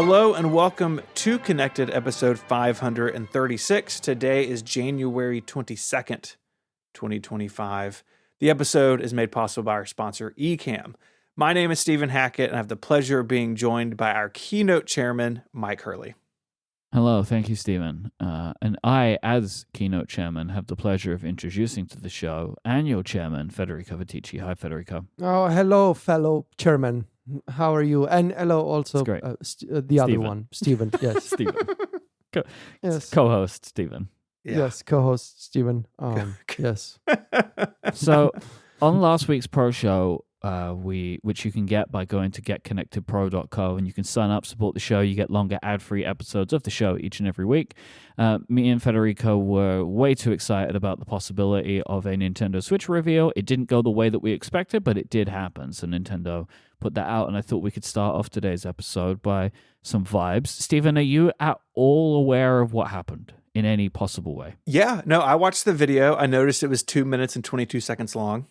Hello and welcome to Connected, episode 536. Today is January 22nd, 2025. The episode is made possible by our sponsor, Ecamm. My name is Stephen Hackett, and I have the pleasure of being joined by our keynote chairman, Myke Hurley. Hello, thank you, Stephen. And I, as keynote chairman, have the pleasure of introducing to the show annual chairman, Federico Vitici. Hi, Federico. Oh, hello, fellow chairman. How are you? And hello also the Steven. other one, Stephen. Yes. Stephen. Yes. Co-host, Stephen. Yeah. Yes, co-host, Stephen. Yes. So, on last week's pro show, which you can get by going to getconnectedpro.co, and you can sign up, support the show. You get longer ad-free episodes of the show each and every week. Me and Federico were way too excited about the possibility of a Nintendo Switch reveal. It didn't go the way that we expected, but it did happen. So Nintendo put that out, and I thought we could start off today's episode by some vibes. Stephen, are you at all aware of what happened in any possible way? Yeah, no, I watched the video. I noticed it was 2 minutes and 22 seconds long.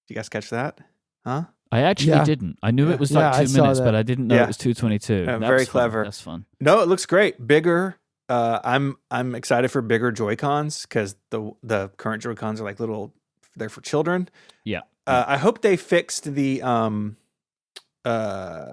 Did you guys catch that? Huh? I actually didn't. I knew it was like 2 minutes, but I didn't know it was 2:22. Very clever. That's fun. No, it looks great. Bigger. I'm excited for bigger Joy-Cons because the current Joy-Cons are like little. They're for children. Yeah. I hope they fixed the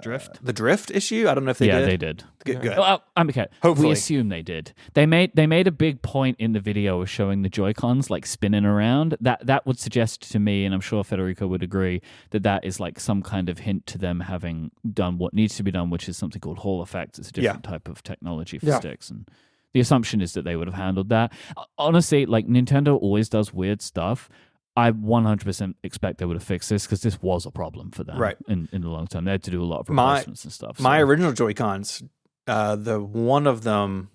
drift. The drift issue. I don't know if they did. Yeah, they did. Good. Well, I'm okay. Hopefully. We assume they did. They made a big point in the video of showing the Joy-Cons like spinning around. That would suggest to me, and I'm sure Federico would agree, that is like some kind of hint to them having done what needs to be done, which is something called Hall effect. It's a different type of technology for sticks, and the assumption is that they would have handled that. Honestly, like Nintendo always does weird stuff. I 100% expect they would have fixed this because this was a problem for them in the long term. They had to do a lot of replacements and stuff. My original Joy-Cons, the one of them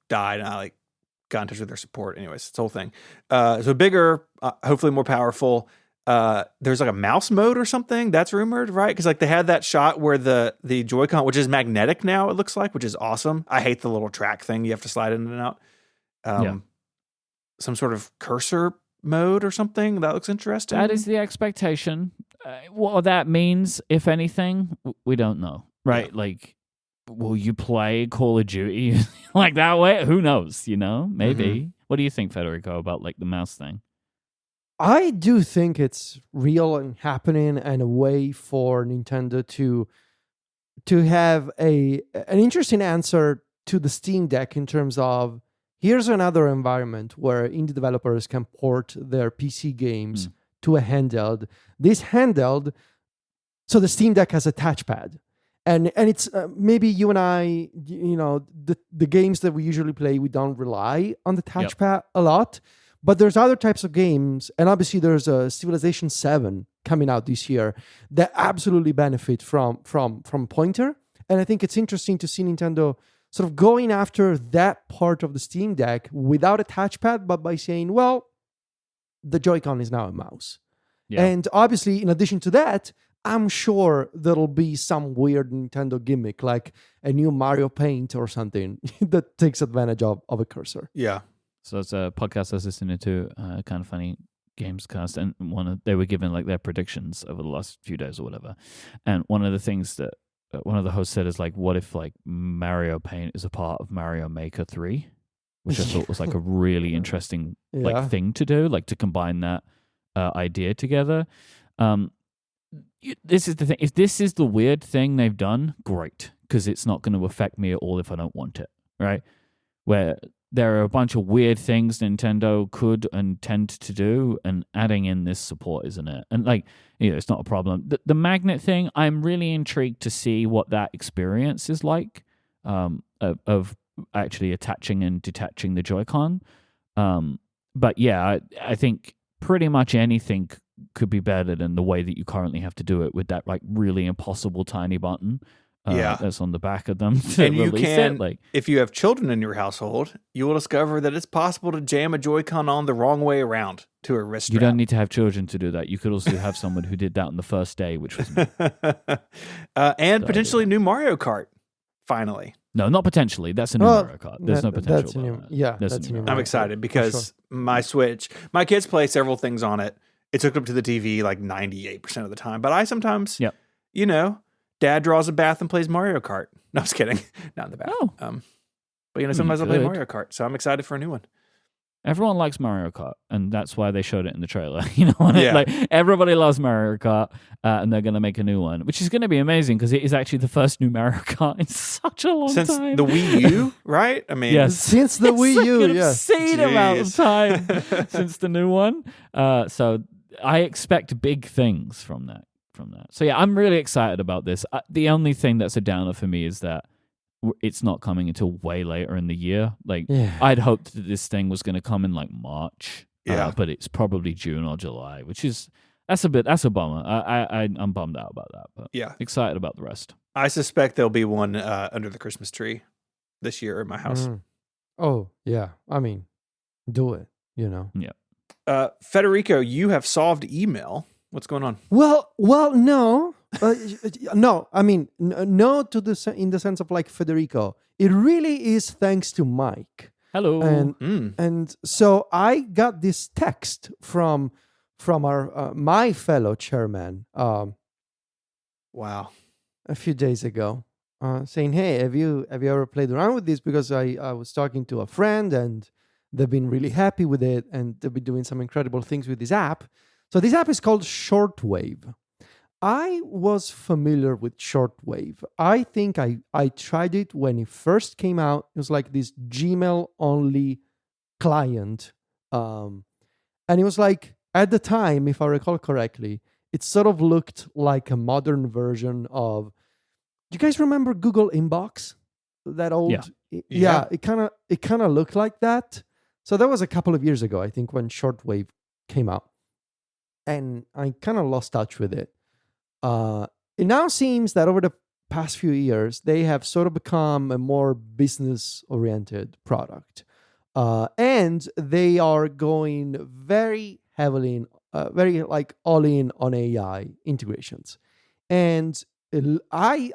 died, and I got in touch with their support. Anyways, it's the whole thing. So bigger, hopefully more powerful. There's like a mouse mode or something that's rumored, right? Because like they had that shot where the Joy-Con, which is magnetic now, it looks like, which is awesome. I hate the little track thing you have to slide in and out. Some sort of cursor mode or something that looks interesting. That is the expectation. What that means, if anything, we don't know, right? Like, will you play Call of Duty like that way? Who knows? Maybe. What do you think, Federico, about like the mouse thing? I do think it's real and happening, and a way for Nintendo to have an interesting answer to the Steam Deck in terms of, here's another environment where indie developers can port their PC games to a handheld. This handheld, so the Steam Deck has a touchpad. And it's maybe you and I, the games that we usually play, we don't rely on the touchpad a lot. But there's other types of games, and obviously there's a Civilization 7 coming out this year that absolutely benefit from pointer. And I think it's interesting to see Nintendo sort of going after that part of the Steam Deck without a touchpad, but by saying, well, the Joy-Con is now a mouse. Yeah. And obviously, in addition to that, I'm sure there'll be some weird Nintendo gimmick, like a new Mario Paint or something that takes advantage of a cursor. Yeah. So it's a podcast I was listening to, Kind of Funny Gamescast, and they were giving like their predictions over the last few days or whatever. And one of the things that one of the hosts said is like, what if like Mario Paint is a part of Mario Maker 3, which I thought was like a really interesting like thing to do, like to combine that idea together. This is the thing. If this is the weird thing they've done, great, because it's not going to affect me at all if I don't want it, right? Where there are a bunch of weird things Nintendo could and tend to do, and adding in this support, isn't it? And like, it's not a problem. The magnet thing, I'm really intrigued to see what that experience is like, of actually attaching and detaching the Joy-Con. But yeah, I think pretty much anything could be better than the way that you currently have to do it with that like really impossible tiny button. That's on the back of them. And you can, if you have children in your household, you will discover that it's possible to jam a Joy-Con on the wrong way around to a wrist strap. You don't need to have children to do that. You could also have someone who did that on the first day, which was me. And potentially new Mario Kart, finally. No, not potentially. That's a new Mario Kart. There's no potential. That's a new I'm excited because my Switch, my kids play several things on it. It's hooked up to the TV like 98% of the time. But I sometimes, Dad draws a bath and plays Mario Kart. No, I was kidding. Not in the bath. Oh. But I mean, sometimes you I'll play could. Mario Kart, so I'm excited for a new one. Everyone likes Mario Kart, and that's why they showed it in the trailer. You know, Yeah. like everybody loves Mario Kart, and they're going to make a new one, which is going to be amazing because it is actually the first new Mario Kart in such a long Since time. the Wii U, right? I mean, Yes. Since the It's Wii like U, an yeah. obscene amount of Jeez. time since the new one. So I expect big things from that. So yeah, I'm really excited about this. The only thing that's a downer for me is that it's not coming until way later in the year. Like Yeah. I'd hoped that this thing was going to come in like March, Yeah. but it's probably June or July, which is that's a bummer. I'm bummed out about that, but yeah. excited about the rest. I suspect there'll be one under the Christmas tree this year at my house. Mm. Oh, yeah. I mean, do it, you know. Federico, you have solved email. What's going on? Well, no. No, I mean, no to in the sense of like Federico. It really is thanks to Myke. Hello. And so I got this text from our my fellow chairman Wow. a few days ago, saying, "Hey, have you ever played around with this? Because I was talking to a friend and they've been really happy with it and they've been doing some incredible things with this app." So this app is called Shortwave. I was familiar with Shortwave. I think I tried it when it first came out. It was like this Gmail only client. And it was like, at the time, if I recall correctly, it sort of looked like a modern version of, do you guys remember Google Inbox? That old, Yeah. it kind of looked like that. So that was a couple of years ago, I think, when Shortwave came out. And I kind of lost touch with it. It now seems that over the past few years, they have sort of become a more business-oriented product. And they are going very heavily in, very like all in on AI integrations. And so I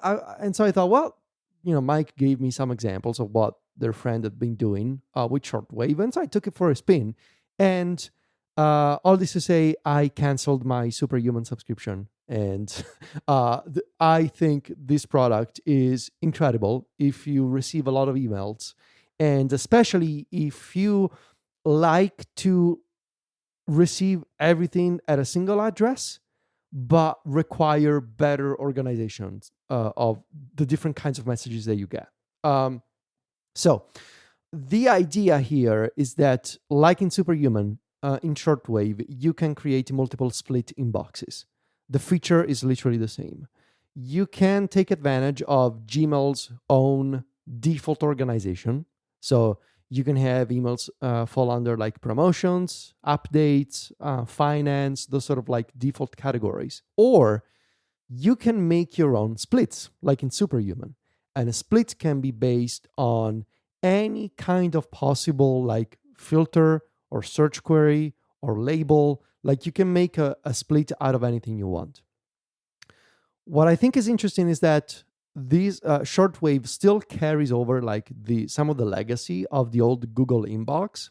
thought, well, you know, Myke gave me some examples of what their friend had been doing with Shortwave. And so I took it for a spin. And all this to say, I canceled my Superhuman subscription. And I think this product is incredible if you receive a lot of emails. And especially if you like to receive everything at a single address, but require better organizations of the different kinds of messages that you get. So the idea here is that, like in Superhuman, in Shortwave, you can create multiple split inboxes. The feature is literally the same. You can take advantage of Gmail's own default organization. So you can have emails fall under like promotions, updates, finance, those sort of like default categories. Or you can make your own splits, like in Superhuman. And a split can be based on any kind of possible like filter or search query or label. Like you can make a split out of anything you want. What I think is interesting is that these Shortwave still carries over like some of the legacy of the old Google Inbox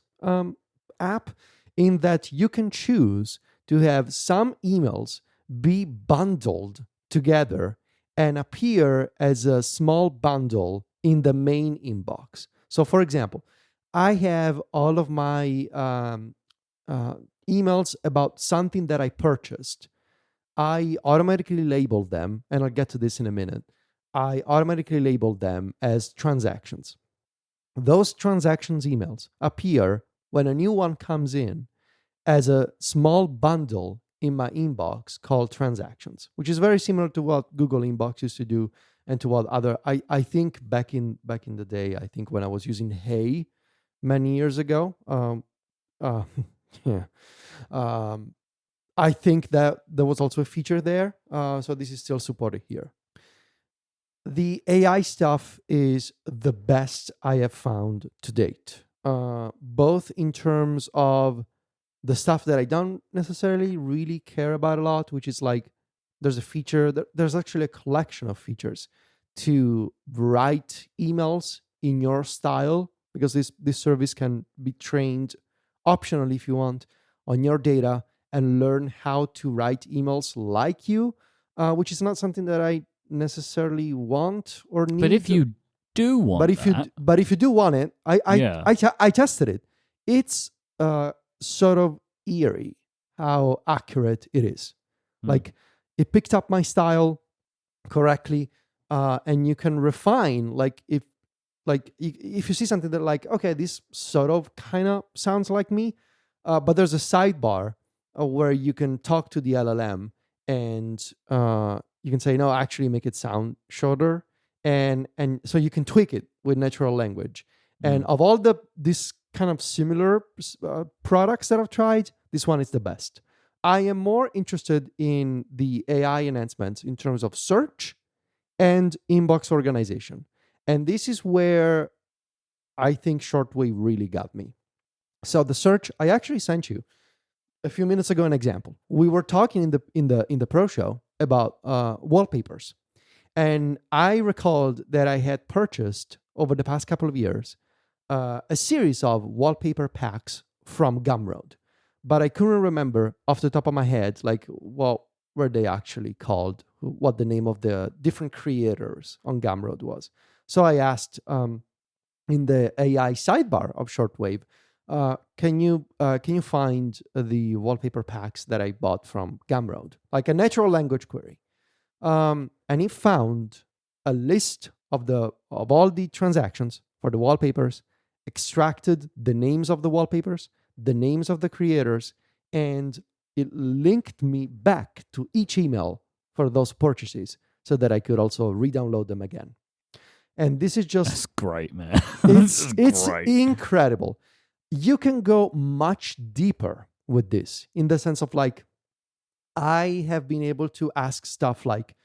app, in that you can choose to have some emails be bundled together and appear as a small bundle in the main inbox. So, for example, I have all of my emails about something that I purchased. I automatically label them, and I'll get to this in a minute. I automatically label them as transactions. Those transactions emails appear when a new one comes in as a small bundle in my inbox called transactions, which is very similar to what Google Inbox used to do and to what other, I think back in the day, I think when I was using Hey many years ago, yeah. I think that there was also a feature there. So this is still supported here. The AI stuff is the best I have found to date, both in terms of the stuff that I don't necessarily really care about a lot, which is like there's a feature, there's actually a collection of features to write emails in your style, because this service can be trained optionally if you want on your data and learn how to write emails like you, which is not something that I necessarily want or need. But if you do want but if you do want it, I tested it. It's sort of eerie how accurate it is. Like it picked up my style correctly, and you can refine. Like if you see something that like, okay, this sort of kind of sounds like me, but there's a sidebar where you can talk to the LLM and you can say, no, actually make it sound shorter, and so you can tweak it with natural language. And of all this kind of similar products that I've tried, this one is the best. I am more interested in the AI enhancements in terms of search and inbox organization. And this is where I think shortwave really got me. So the search, I actually sent you a few minutes ago an example. We were talking in the pro show about wallpapers. And I recalled that I had purchased over the past couple of years a series of wallpaper packs from Gumroad. But I couldn't remember off the top of my head, like, what were they actually called, what the name of the different creators on Gumroad was. So I asked in the AI sidebar of Shortwave, can you find the wallpaper packs that I bought from Gumroad, like a natural language query, and it found a list of all the transactions for the wallpapers, extracted the names of the wallpapers, the names of the creators, and it linked me back to each email for those purchases so that I could also re-download them again. And this is just... That's great, man. It's great. Incredible. You can go much deeper with this in the sense of like, I have been able to ask stuff like,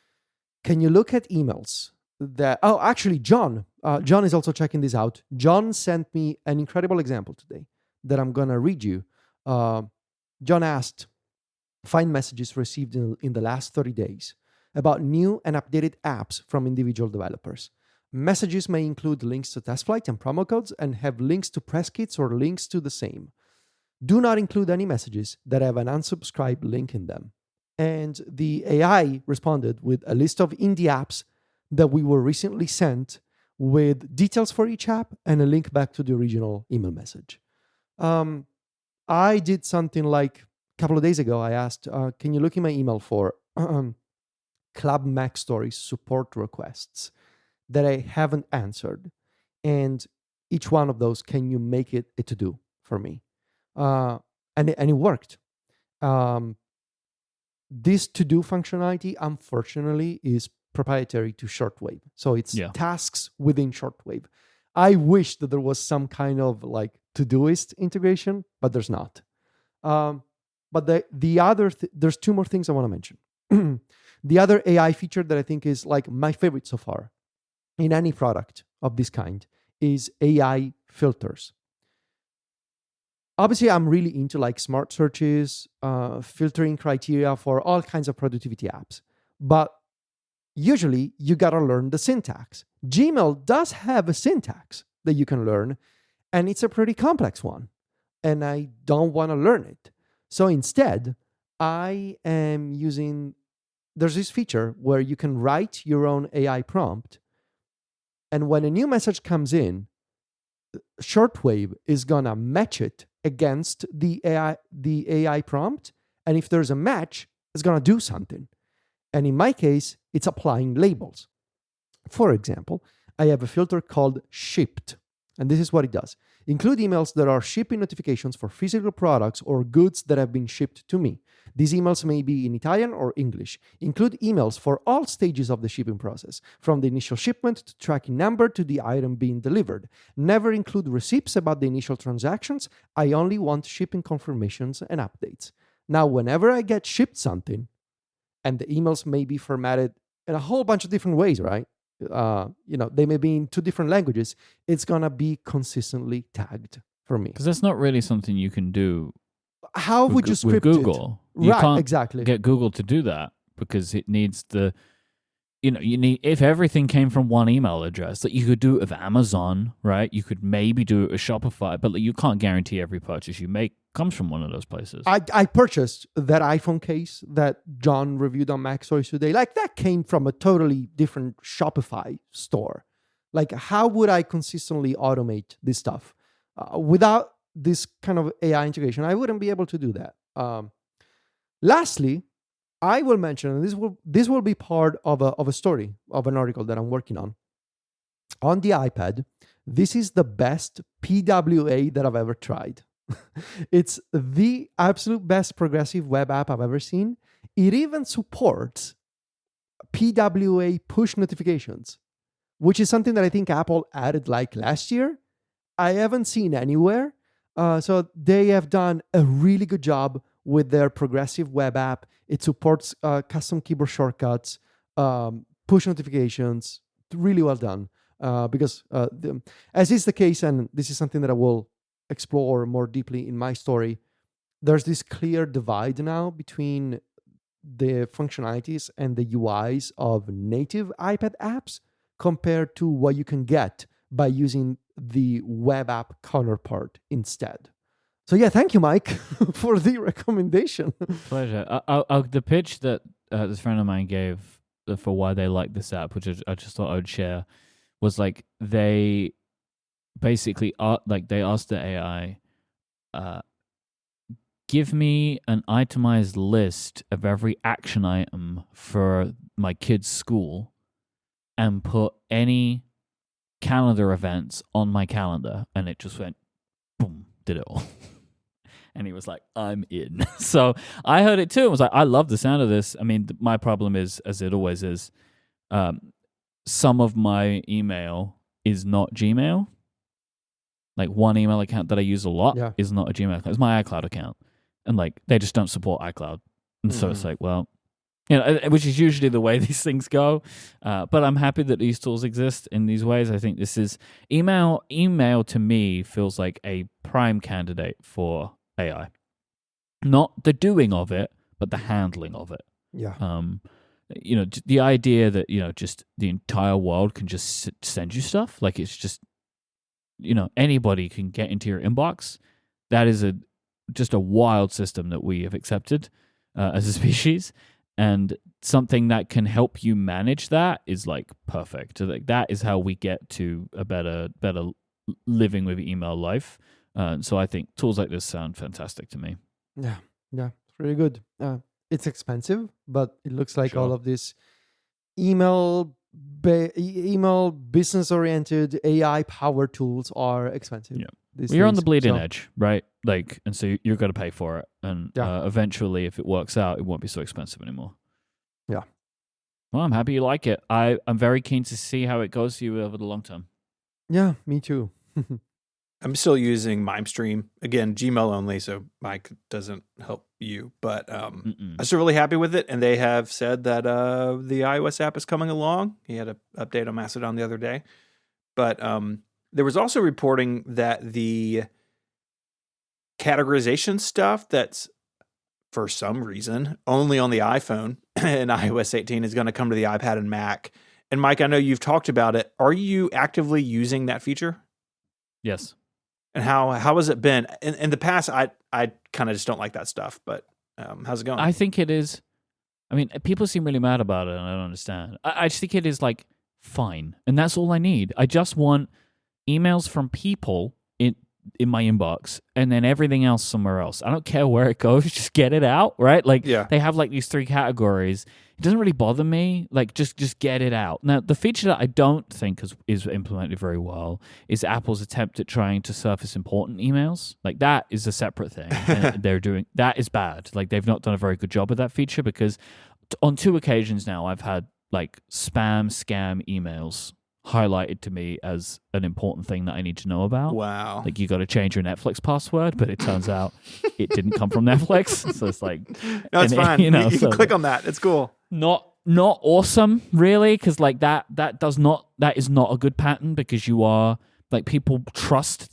can you look at emails that... Oh, actually, John is also checking this out. John sent me an incredible example today that I'm going to read you. John asked, find messages received in the last 30 days about new and updated apps from individual developers. Messages may include links to test flight and promo codes and have links to press kits or links to the same. Do not include any messages that have an unsubscribe link in them. And the AI responded with a list of indie apps that we were recently sent with details for each app and a link back to the original email message. I did something like a couple of days ago. I asked, can you look in my email for Club Mac Stories support requests that I haven't answered? And each one of those, can you make it a to-do for me? And it worked. This to-do functionality, unfortunately, is proprietary to Shortwave. So it's tasks within Shortwave. I wish that there was some kind of like Todoist integration, but there's not. But the other, there's two more things I want to mention. The other AI feature that I think is like my favorite so far in any product of this kind is AI filters. Obviously, I'm really into like smart searches, filtering criteria for all kinds of productivity apps. But usually, you got to learn the syntax. Gmail does have a syntax that you can learn, and it's a pretty complex one. And I don't want to learn it. So instead, I am using... There's this feature where you can write your own AI prompt. And when a new message comes in, Shortwave is going to match it against the AI prompt. And if there's a match, it's going to do something. And in my case, it's applying labels. For example, I have a filter called shipped. And this is what it does. Include emails that are shipping notifications for physical products or goods that have been shipped to me. These emails may be in Italian or English. Include emails for all stages of the shipping process, from the initial shipment to tracking number to the item being delivered. Never include receipts about the initial transactions. I only want shipping confirmations and updates. Now, whenever I get shipped something, and the emails may be formatted in a whole bunch of different ways, right? They may be in 2 different languages. It's going to be consistently tagged for me. Because that's not really something you can do. How would you script with Google? it? You right, can't exactly. get Google to do that because it needs the you need, if everything came from one email address, that you could do it with Amazon, right? You could maybe do it with Shopify, but you can't guarantee every purchase you make comes from one of those places. I purchased that iPhone case that John reviewed on Mac Stories today. Like, that came from a totally different Shopify store. Like, how would I consistently automate this stuff without this kind of AI integration? I wouldn't be able to do that. Lastly, I will mention, and this will be part of a story, of an article that I'm working on the iPad. This is the best PWA that I've ever tried. It's the absolute best progressive web app I've ever seen. It even supports PWA push notifications, which is something that I think Apple added like last year. I haven't seen anywhere. So they have done a really good job with their progressive web app. It supports custom keyboard shortcuts, push notifications. Really well done. Because as is the case, and this is something that I will explore more deeply in my story, there's this clear divide now between the functionalities and the UIs of native iPad apps compared to what you can get by using the web app counterpart instead. So yeah, thank you, Myke, for the recommendation. Pleasure. The pitch that this friend of mine gave for why they like this app, which I just thought I would share, was like they basically they asked the AI, give me an itemized list of every action item for my kid's school and put any calendar events on my calendar, and it just went boom, did it all. And he was like, I'm in. So I heard it too. I was like, I love the sound of this. I mean, my problem is, as it always is, some of my email is not Gmail. Like, one email account that I use a lot is not a Gmail account. It's my iCloud account. And like, they just don't support iCloud. And so it's like, well, which is usually the way these things go. But I'm happy that these tools exist in these ways. I think this is email to me feels like a prime candidate for AI. Not the doing of it, but the handling of it. Yeah. The idea that, just the entire world can just send you stuff. Like, it's just, anybody can get into your inbox. That is just a wild system that we have accepted as a species. And something that can help you manage that is like perfect. Like, that is how we get to a better living with email life. So I think tools like this sound fantastic to me. Yeah, it's really good. It's expensive, but it looks like all of this email business-oriented AI power tools are expensive. Yeah. You're on the bleeding edge, right? Like, and so you're going to pay for it. And eventually, if it works out, it won't be so expensive anymore. Yeah. Well, I'm happy you like it. I'm very keen to see how it goes for you over the long term. Yeah, me too. I'm still using MimeStream. Again, Gmail only, so Myke doesn't help you. But I'm still really happy with it. And they have said that the iOS app is coming along. He had an update on Mastodon the other day. But there was also reporting that the categorization stuff that's, for some reason, only on the iPhone and iOS 18 is going to come to the iPad and Mac. And Myke, I know you've talked about it. Are you actively using that feature? Yes. And how has it been? In the past, I kind of just don't like that stuff, but how's it going? I think it is. I mean, people seem really mad about it, and I don't understand. I just think it is like fine, and that's all I need. I just want emails from people in my inbox, and then everything else somewhere else. I don't care where it goes, just get it out, right? Like, they have like these 3 categories. It doesn't really bother me. Like, just get it out. Now, the feature that I don't think is implemented very well is Apple's attempt at trying to surface important emails. Like, that is a separate thing. And they're doing that is bad. Like, they've not done a very good job of that feature, because on 2 occasions now I've had like spam scam emails highlighted to me as an important thing that I need to know about. Wow. Like, you got to change your Netflix password, but it turns out it didn't come from Netflix. So it's like, no, it's fine. You can click on that. It's cool. Not awesome, really, because like that is not a good pattern, because you are like, people trust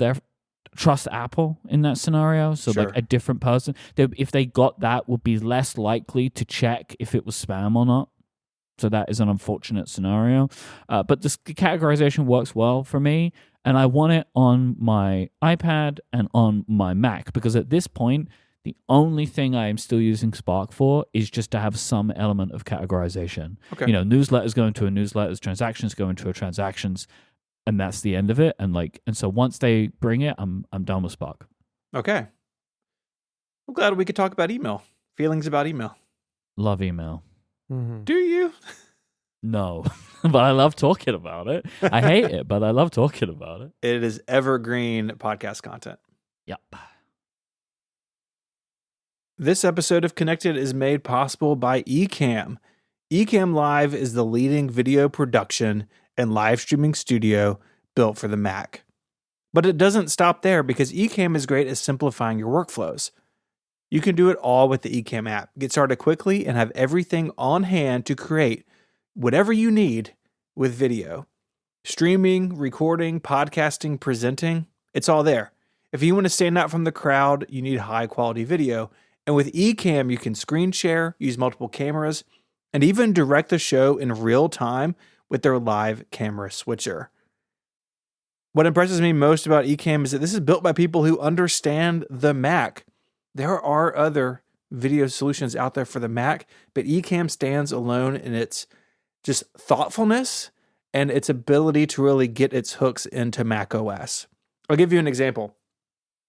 Apple in that scenario. So like a different person, if they got that, would be less likely to check if it was spam or not. So that is an unfortunate scenario. But this categorization works well for me, and I want it on my iPad and on my Mac, because at this point, the only thing I am still using Spark for is just to have some element of categorization. Okay. Newsletters go into a newsletters, transactions go into a transactions, and that's the end of it. And so once they bring it, I'm done with Spark. Okay. I'm glad we could talk about email. Feelings about email. Love email. Mm-hmm. Do you? No, but I love talking about it. I hate it, but I love talking about it. It is evergreen podcast content. Yep. This episode of Connected is made possible by Ecamm. Ecamm Live is the leading video production and live streaming studio built for the Mac. But it doesn't stop there, because Ecamm is great at simplifying your workflows. You can do it all with the Ecamm app. Get started quickly and have everything on hand to create whatever you need with video. Streaming, recording, podcasting, presenting, it's all there. If you want to stand out from the crowd, you need high quality video. And with Ecamm, you can screen share, use multiple cameras, and even direct the show in real time with their live camera switcher. What impresses me most about Ecamm is that this is built by people who understand the Mac. There are other video solutions out there for the Mac, but Ecamm stands alone in its just thoughtfulness and its ability to really get its hooks into Mac OS. I'll give you an example.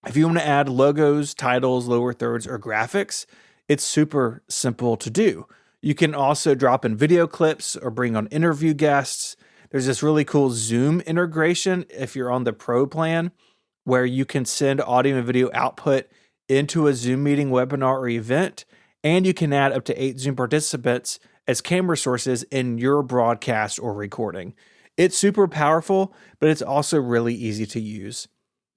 If you want to add logos, titles, lower thirds, or graphics, it's super simple to do. You can also drop in video clips or bring on interview guests. There's this really cool Zoom integration if you're on the Pro plan, where you can send audio and video output into a Zoom meeting, webinar, or event, and you can add up to 8 Zoom participants as camera sources in your broadcast or recording. It's super powerful, but it's also really easy to use.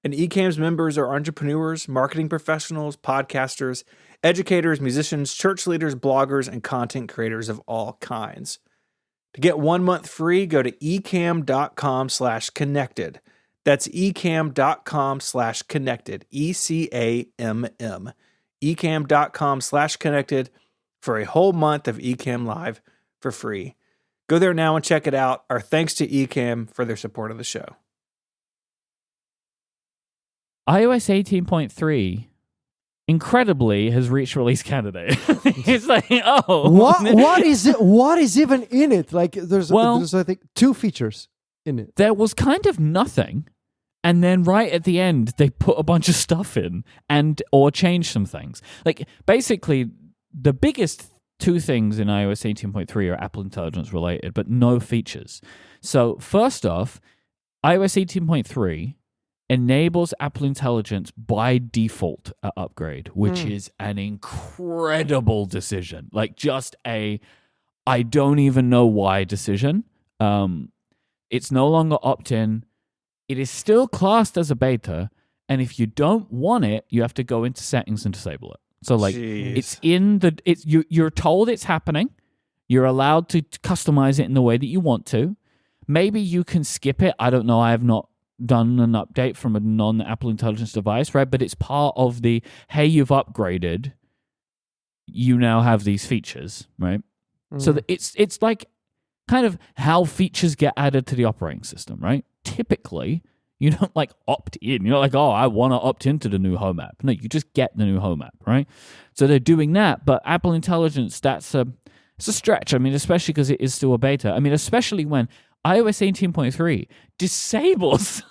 And Ecamm's members are entrepreneurs, marketing professionals, podcasters, educators, musicians, church leaders, bloggers, and content creators of all kinds. To get 1 month free, go to ecamm.com/connected. That's ecamm.com/connected. ECAMM. ecamm.com/connected for a whole month of Ecamm Live for free. Go there now and check it out. Our thanks to Ecamm for their support of the show. iOS 18.3 incredibly has reached release candidate. It's like, oh, what is it? What is even in it? Like, there's I think 2 features in it. There was kind of nothing, and then right at the end they put a bunch of stuff in or changed some things. Like, basically, the biggest 2 things in iOS 18.3 are Apple Intelligence related, but no features. So first off, iOS 18.3 enables Apple Intelligence by default at upgrade, which is an incredible decision. Like, just I don't even know why decision. It's no longer opt-in. It is still classed as a beta, and if you don't want it, you have to go into settings and disable it. So, like, Jeez. you're told it's happening. You're allowed to customize it in the way that you want to. Maybe you can skip it. I don't know. I have not done an update from a non-Apple Intelligence device, right? But it's part of the, hey, you've upgraded. You now have these features, right? So that it's like kind of how features get added to the operating system, right? Typically, you don't like opt in. You're not like, oh, I want to opt into the new Home app. No, you just get the new Home app, right? So they're doing that, but Apple Intelligence, it's a stretch. I mean, especially because it is still a beta. I mean, especially when iOS 18.3 disables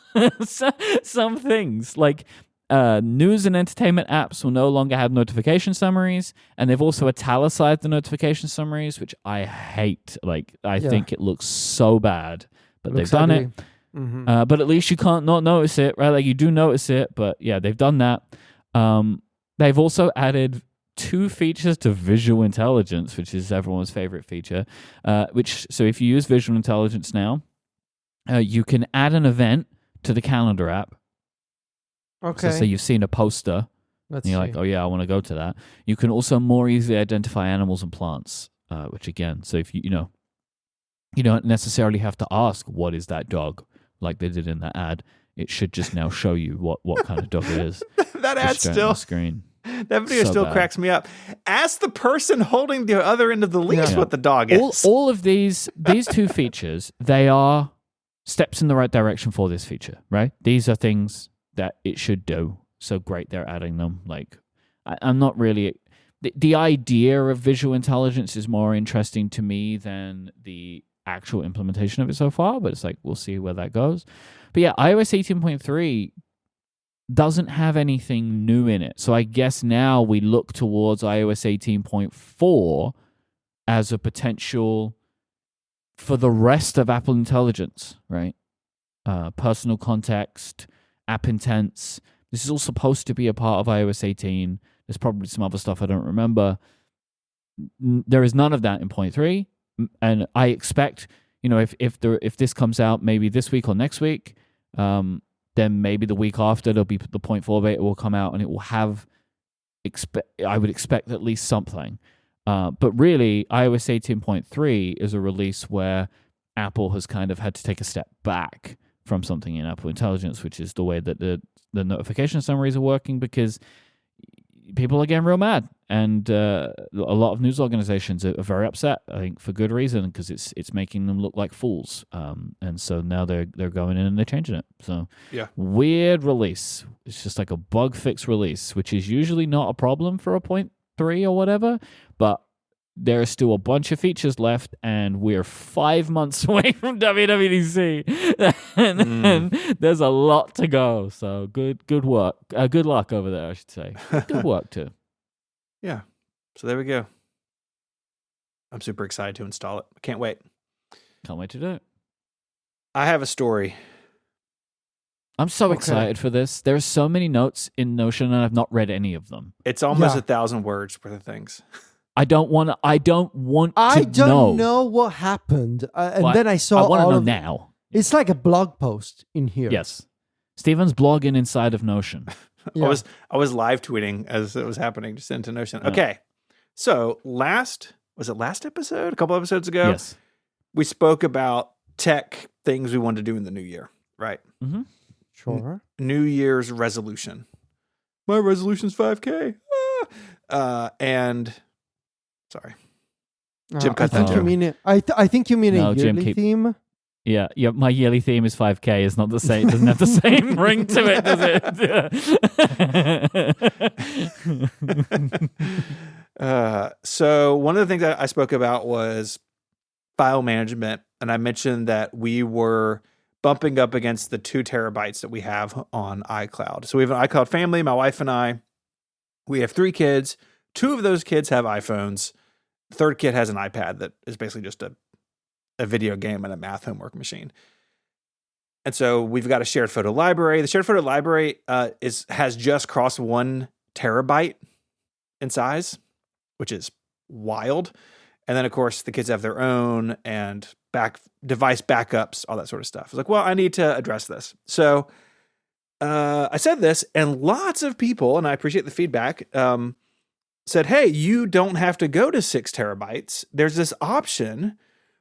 some things, like news and entertainment apps will no longer have notification summaries, and they've also italicized the notification summaries, which I hate. Like, I think it looks so bad, but they've done it. Mm-hmm. But at least you can't not notice it, right? Like, you do notice it, but yeah, they've done that. They've also added 2 features to visual intelligence, which is everyone's favorite feature. So if you use visual intelligence now, you can add an event to the calendar app. Okay. So you've seen a poster, and you're like, oh yeah, I want to go to that. You can also more easily identify animals and plants, which again, so if you don't necessarily have to ask, what is that dog, like they did in the ad. It should just now show you what kind of dog it is. That ad straight on still. the screen. That video So still bad. cracks me up. Ask the person holding the other end of the leash Yeah. what the dog is. All of these two features, they are steps in the right direction for this feature, right? These are things that it should do. So great, they're adding them. Like, I'm not really... The idea of visual intelligence is more interesting to me than the actual implementation of it so far, but it's like, we'll see where that goes. But yeah, iOS 18.3 doesn't have anything new in it. So I guess now we look towards iOS 18.4 as a potential for the rest of Apple Intelligence, right? Personal context, app intents. This is all supposed to be a part of iOS 18. There's probably some other stuff I don't remember. There is none of that in 0.3, and I expect, if this comes out maybe this week or next week, then maybe the week after there'll be the 0.4 beta will come out, and it will have. I would expect at least something, but really, iOS 18.3 is a release where Apple has kind of had to take a step back from something in Apple Intelligence, which is the way that the notification summaries are working, because people are getting real mad, and a lot of news organizations are very upset. I think for good reason, because it's making them look like fools. And so now they're going in and they're changing it. So Yeah. Weird release. It's just like a bug fix release, which is usually not a problem for a 0.3 or whatever. But there are still a bunch of features left, and we're 5 months away from WWDC, and there's a lot to go. So good work, good luck over there, I should say. Good work too. Yeah. So there we go. I'm super excited to install it. I can't wait. Can't wait to do it. I have a story. I'm so Okay. excited for this. There are so many notes in Notion, and I've not read any of them. It's almost Yeah. 1,000 words worth of things. I don't want to. I don't know what happened, and Well, then I saw I want to all know of now. It's like a blog post in here. Yes, Steven's blogging inside of Notion. Yeah. I was live tweeting as it was happening, just into Notion. Yeah. Okay. So last episode? A couple episodes ago? Yes. We spoke about tech things we wanted to do in the new year, right? Mm-hmm. Sure. New Year's resolution. My resolution's 5K. And sorry. Jim I cut that think you joke. mean I think you mean No, a Jim, yearly keep- theme. Yeah. My yearly theme is 5K. It's not the same. It doesn't have the same ring to it, does it? So one of the things that I spoke about was file management, and I mentioned that we were bumping up against the 2 terabytes that we have on iCloud. So we have an iCloud family, my wife and I. We have 3 kids. 2 of those kids have iPhones. The third kid has an iPad that is basically just a video game and a math homework machine. And so we've got a shared photo library. The shared photo library has just crossed 1 terabyte in size, which is wild. And then, of course, the kids have their own and device backups, all that sort of stuff. It's like, well, I need to address this. So I said this, and lots of people, and I appreciate the feedback, said, hey, you don't have to go to 6 terabytes. There's this option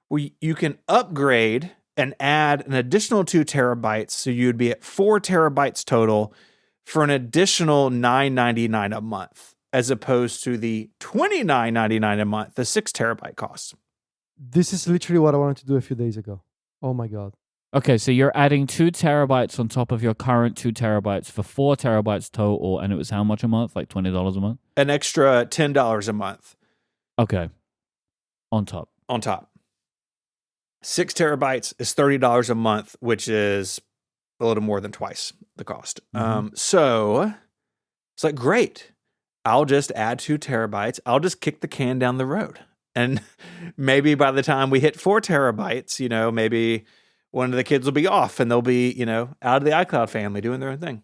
where you can upgrade and add an additional 2 terabytes. So you'd be at 4 terabytes total for an additional $9.99 a month, as opposed to the $29.99 a month, the 6 terabyte cost. This is literally what I wanted to do a few days ago. Oh my God. Okay, so you're adding 2 terabytes on top of your current 2 terabytes for 4 terabytes total, and it was how much a month? Like $20 a month? An extra $10 a month. Okay. On top. On top. 6 terabytes is $30 a month, which is a little more than twice the cost. So it's like, great. I'll just add 2 terabytes. I'll just kick the can down the road. And maybe by the time we hit 4 terabytes, maybe one of the kids will be off and they'll be, out of the iCloud family doing their own thing.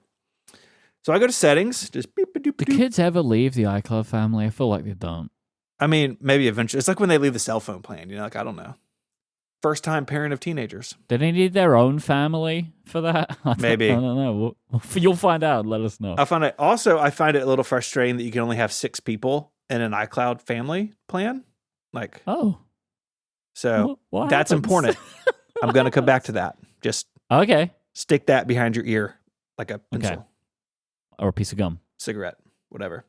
So I go to settings, just beep, doop, Do doop. kids ever leave the iCloud family? I feel like they don't. I mean, maybe eventually. It's like when they leave the cell phone plan, I don't know. First time parent of teenagers. Do they need their own family for that? Maybe. I don't know. You'll find out. Let us know. I find it a little frustrating that you can only have 6 people in an iCloud family plan. Like, so What that's happens? important. I'm going to come back to that. Just Okay. stick that behind your ear like a pencil, Or a piece of gum. cigarette, whatever.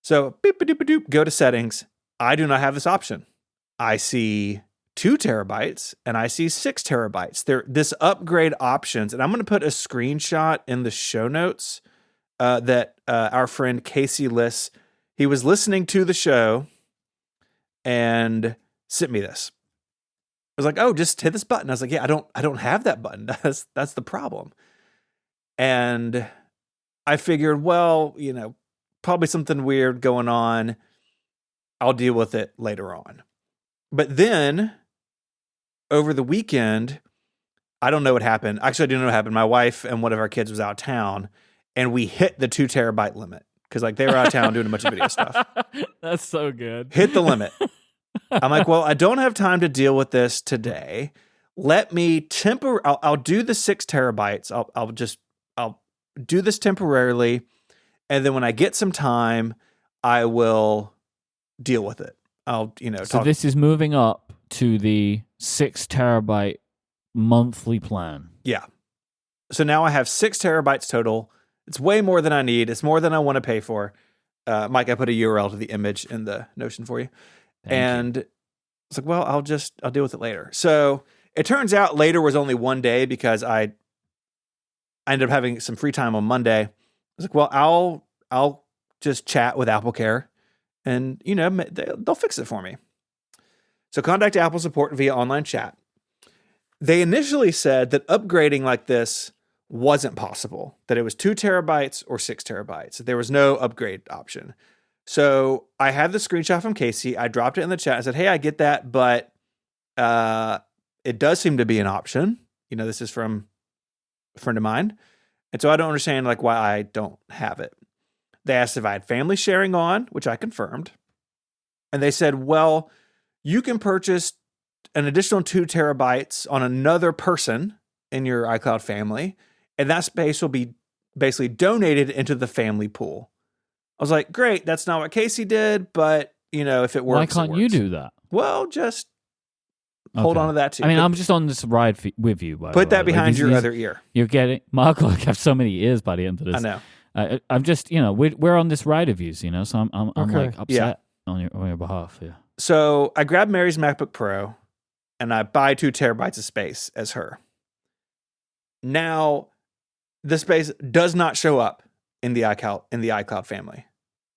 So beep-a-doop-a-doop, go to settings. I do not have this option. I see 2 terabytes and I see 6 terabytes. This upgrade options, and I'm going to put a screenshot in the show notes that our friend Casey lists. He was listening to the show and sent me this. I was like, oh, just hit this button. I was like, yeah, I don't have that button. That's the problem. And I figured, well, probably something weird going on. I'll deal with it later on. But then over the weekend, I don't know what happened. Actually, I do know what happened. My wife and one of our kids was out of town, and we hit the 2 terabyte limit because they were out of town doing a bunch of video stuff. That's so good. Hit the limit. I'm like, well, I don't have time to deal with this today. Let me I'll do the 6 terabytes. I'll do this temporarily, and then when I get some time, I will deal with it. I'll So this is moving up to the 6 terabyte monthly plan. Yeah. So now I have 6 terabytes total. It's way more than I need. It's more than I want to pay for. Myke, I put a URL to the image in the Notion for you. Thank you. It's like, well, I'll deal with it later. So it turns out later was only one day because I ended up having some free time on Monday. I was like, well, I'll just chat with AppleCare and, they'll fix it for me. So contact Apple support via online chat. They initially said that upgrading like this wasn't possible, that it was 2 terabytes or 6 terabytes. There was no upgrade option. So I had the screenshot from Casey. I dropped it in the chat. I said, hey, I get that, but it does seem to be an option. This is from a friend of mine. And so I don't understand why I don't have it. They asked if I had family sharing on, which I confirmed. And they said, well, you can purchase an additional 2 terabytes on another person in your iCloud family, and that space will be basically donated into the family pool. I was like, great, that's not what Casey did, but, if it works, why can't you do that? Well, just hold on to that too. I mean, I'm just on this ride with you. Put that behind your other ear. You're getting, Mark will have so many ears by the end of this. I know. I'm just, we're on this ride of you, so I'm Okay. upset on your behalf. Yeah. So I grabbed Mary's MacBook Pro and I buy 2 terabytes of space as her. Now, the space does not show up in the iCloud family,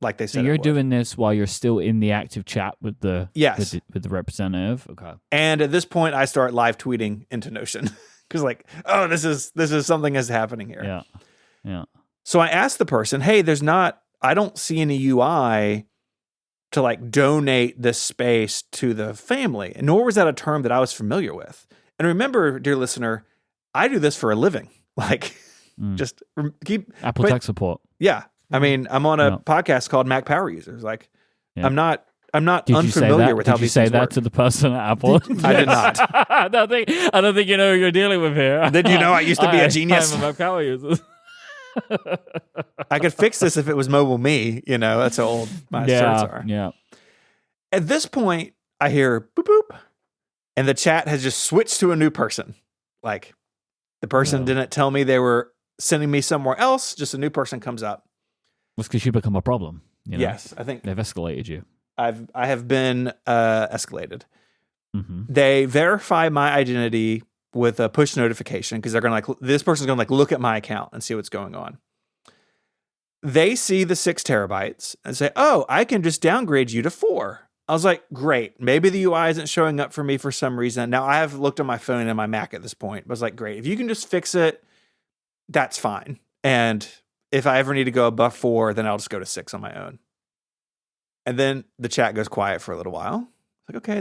like they said. So you're doing this while you're still in the active chat with the with the representative. Okay. And at this point, I start live tweeting into Notion because oh, this is something is happening here. Yeah. Yeah. So I asked the person, hey, I don't see any UI to donate this space to the family. Nor was that a term that I was familiar with. And remember, dear listener, I do this for a living. Just keep Apple tech support. Yeah. I mean, I'm on a podcast called Mac Power Users. I'm not unfamiliar with how these things work. Did you say that to the person at Apple? I did not. I don't think you know who you're dealing with here. Did you know I used to be a genius? I'm a Mac Power User. I could fix this if it was mobile me. That's how old my certs are. Yeah. At this point, I hear boop boop, and the chat has just switched to a new person. The person didn't tell me they were sending me somewhere else. Just a new person comes up. It's because you become a problem. Yes, I think they've escalated you. I have been escalated. Mm-hmm. They verify my identity with a push notification because they're going to this person's going to look at my account and see what's going on. They see the 6 terabytes and say, oh, I can just downgrade you to 4. I was like, great. Maybe the UI isn't showing up for me for some reason. Now I have looked on my phone and my Mac at this point. But I was like, great. If you can just fix it, that's fine. And if I ever need to go above 4, then I'll just go to 6 on my own. And then the chat goes quiet for a little while. It's okay,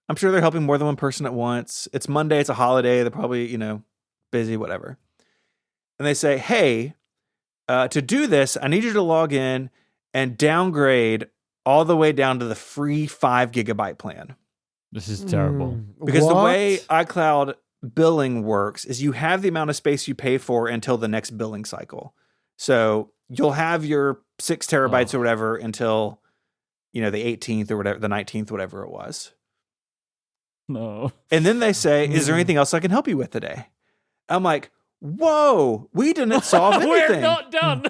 I'm sure they're helping more than one person at once. It's Monday. It's a holiday. They're probably, busy, whatever. And they say, hey, to do this, I need you to log in and downgrade all the way down to the free 5 gigabyte plan. This is terrible. Because the way iCloud billing works is you have the amount of space you pay for until the next billing cycle. So you'll have your 6 terabytes or whatever until, the 18th or whatever, the 19th, whatever it was. No. And then they say, is there anything else I can help you with today? I'm like, whoa, we didn't solve anything. We're not done.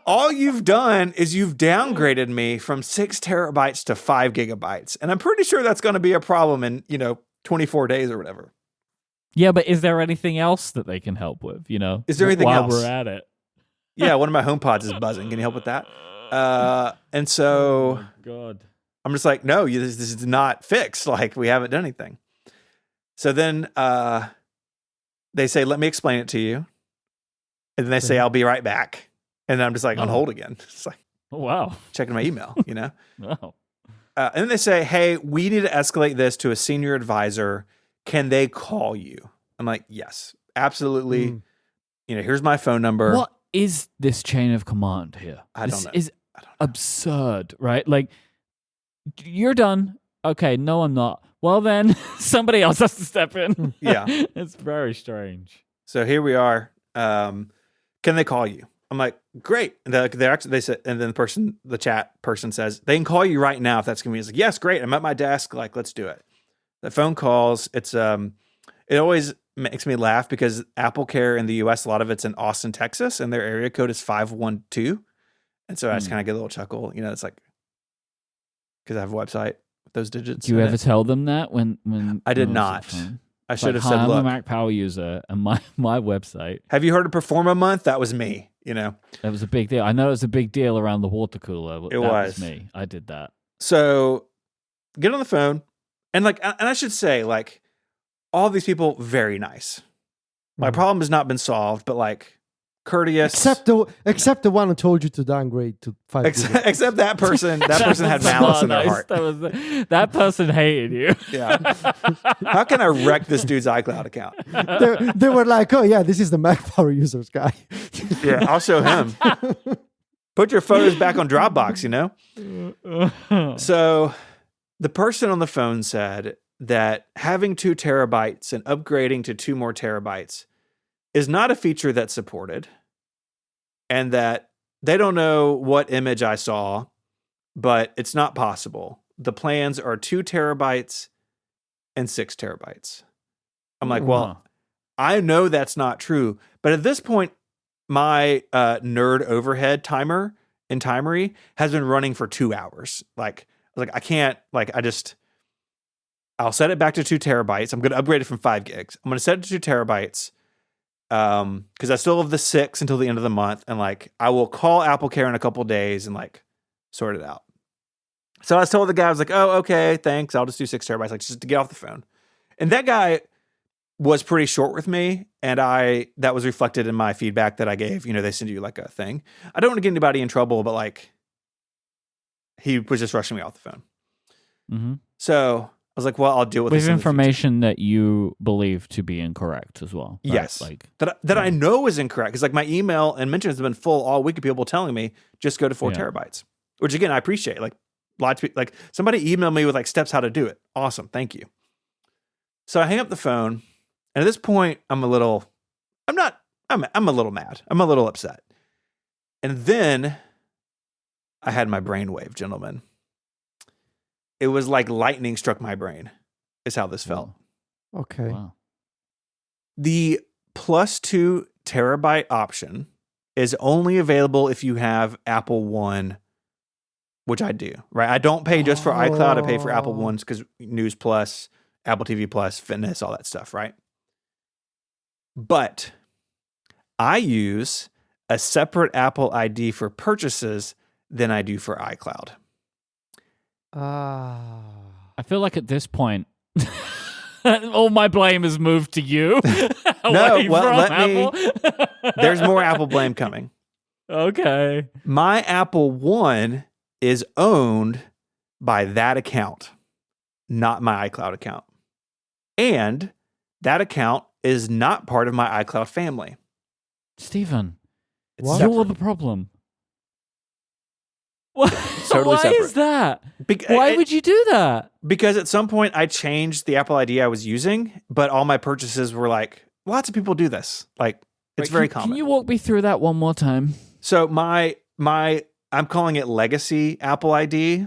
all you've done is you've downgraded me from 6 terabytes to 5 gigabytes. And I'm pretty sure that's going to be a problem in, 24 days or whatever. Yeah, but is there anything else that they can help with, Is there anything while else? we're at it? Yeah, one of my HomePods is buzzing. Can you help with that? And so Oh my God. I'm just like, no, this is not fixed. Like, we haven't done anything. So then they say, let me explain it to you. And then they say, I'll be right back. And then I'm just like on hold again. It's like, Oh, wow. checking my email, Wow. And then they say, hey, we need to escalate this to a senior advisor. Can they call you? I'm like, yes, absolutely. Here's my phone number. What is this chain of command here? I don't This know. is absurd, right? Like, you're done. Okay, no, I'm not. Well, then somebody else has to step in. Yeah. It's very strange. So here we are. Can they call you? I'm like, great. And they said, and then the chat person says, they can call you right now if that's convenient. It's like, yes, great. I'm at my desk. Like, let's do it. The phone calls. It's it always makes me laugh because AppleCare in the US, a lot of it's in Austin, Texas, and their area code is 512. And so I just kind of get a little chuckle. It's like, because I have a website with those digits. Do you ever tell them that when I did when not. was on? I should have Hi, said, I'm look, a Mac Power user, and my website. have you heard of Performa Month? That was me, That was a big deal. I know it was a big deal around the water cooler. But It that was. me. I did that. So get on the phone. And I should say, like, all these people, very nice. My problem has not been solved, but like courteous. Except the one who told you to downgrade to 5 gigabytes. Except that person. That person had malice in their heart. That person hated you. Yeah. How can I wreck this dude's iCloud account? They were like, oh yeah, this is the Mac Power users guy. Yeah, I'll show him. Put your photos back on Dropbox, So the person on the phone said that having 2 terabytes and upgrading to 2 more terabytes is not a feature that's supported, and that they don't know what image I saw, but it's not possible. The plans are 2 terabytes and 6 terabytes. I'm like, well, I know that's not true, but at this point, my nerd overhead timer in Timery has been running for 2 hours. Like, I can't, I'll set it back to 2 terabytes. I'm going to upgrade it from 5 gigs. I'm going to set it to 2 terabytes because I still have the 6 until the end of the month. And I will call AppleCare in a couple days and sort it out. So I told the guy, I was like, oh, okay, thanks. I'll just do 6 terabytes, just to get off the phone. And that guy was pretty short with me. And that was reflected in my feedback that I gave. They send you a thing. I don't want to get anybody in trouble, but he was just rushing me off the phone. Mm-hmm. So I was like, well, I'll deal with this. With information that you believe to be incorrect as well. Right? Yes. That I know is incorrect. Because my email and mentions have been full all week of people telling me just go to 4 terabytes. Which again, I appreciate. Lots of people, somebody emailed me with steps how to do it. Awesome. Thank you. So I hang up the phone. And at this point, I'm a little mad. I'm a little upset. And then I had my brainwave, gentlemen. It was like lightning struck my brain, is how this felt. Okay. Wow. The plus 2 terabyte option is only available if you have Apple One, which I do, right? I don't pay just for iCloud. I pay for Apple Ones because News Plus, Apple TV Plus, Fitness, all that stuff, right? But I use a separate Apple ID for purchases than I do for iCloud. I feel like at this point, all my blame has moved to you. There's more Apple blame coming. Okay. My Apple One is owned by that account, not my iCloud account. And that account is not part of my iCloud family. Stephen, It's you're the problem. Totally Why separate. is that? Why would you do that? Because at some point I changed the Apple ID I was using, but all my purchases were lots of people do this. It's very common. Can you walk me through that one more time? So I'm calling it Legacy Apple ID,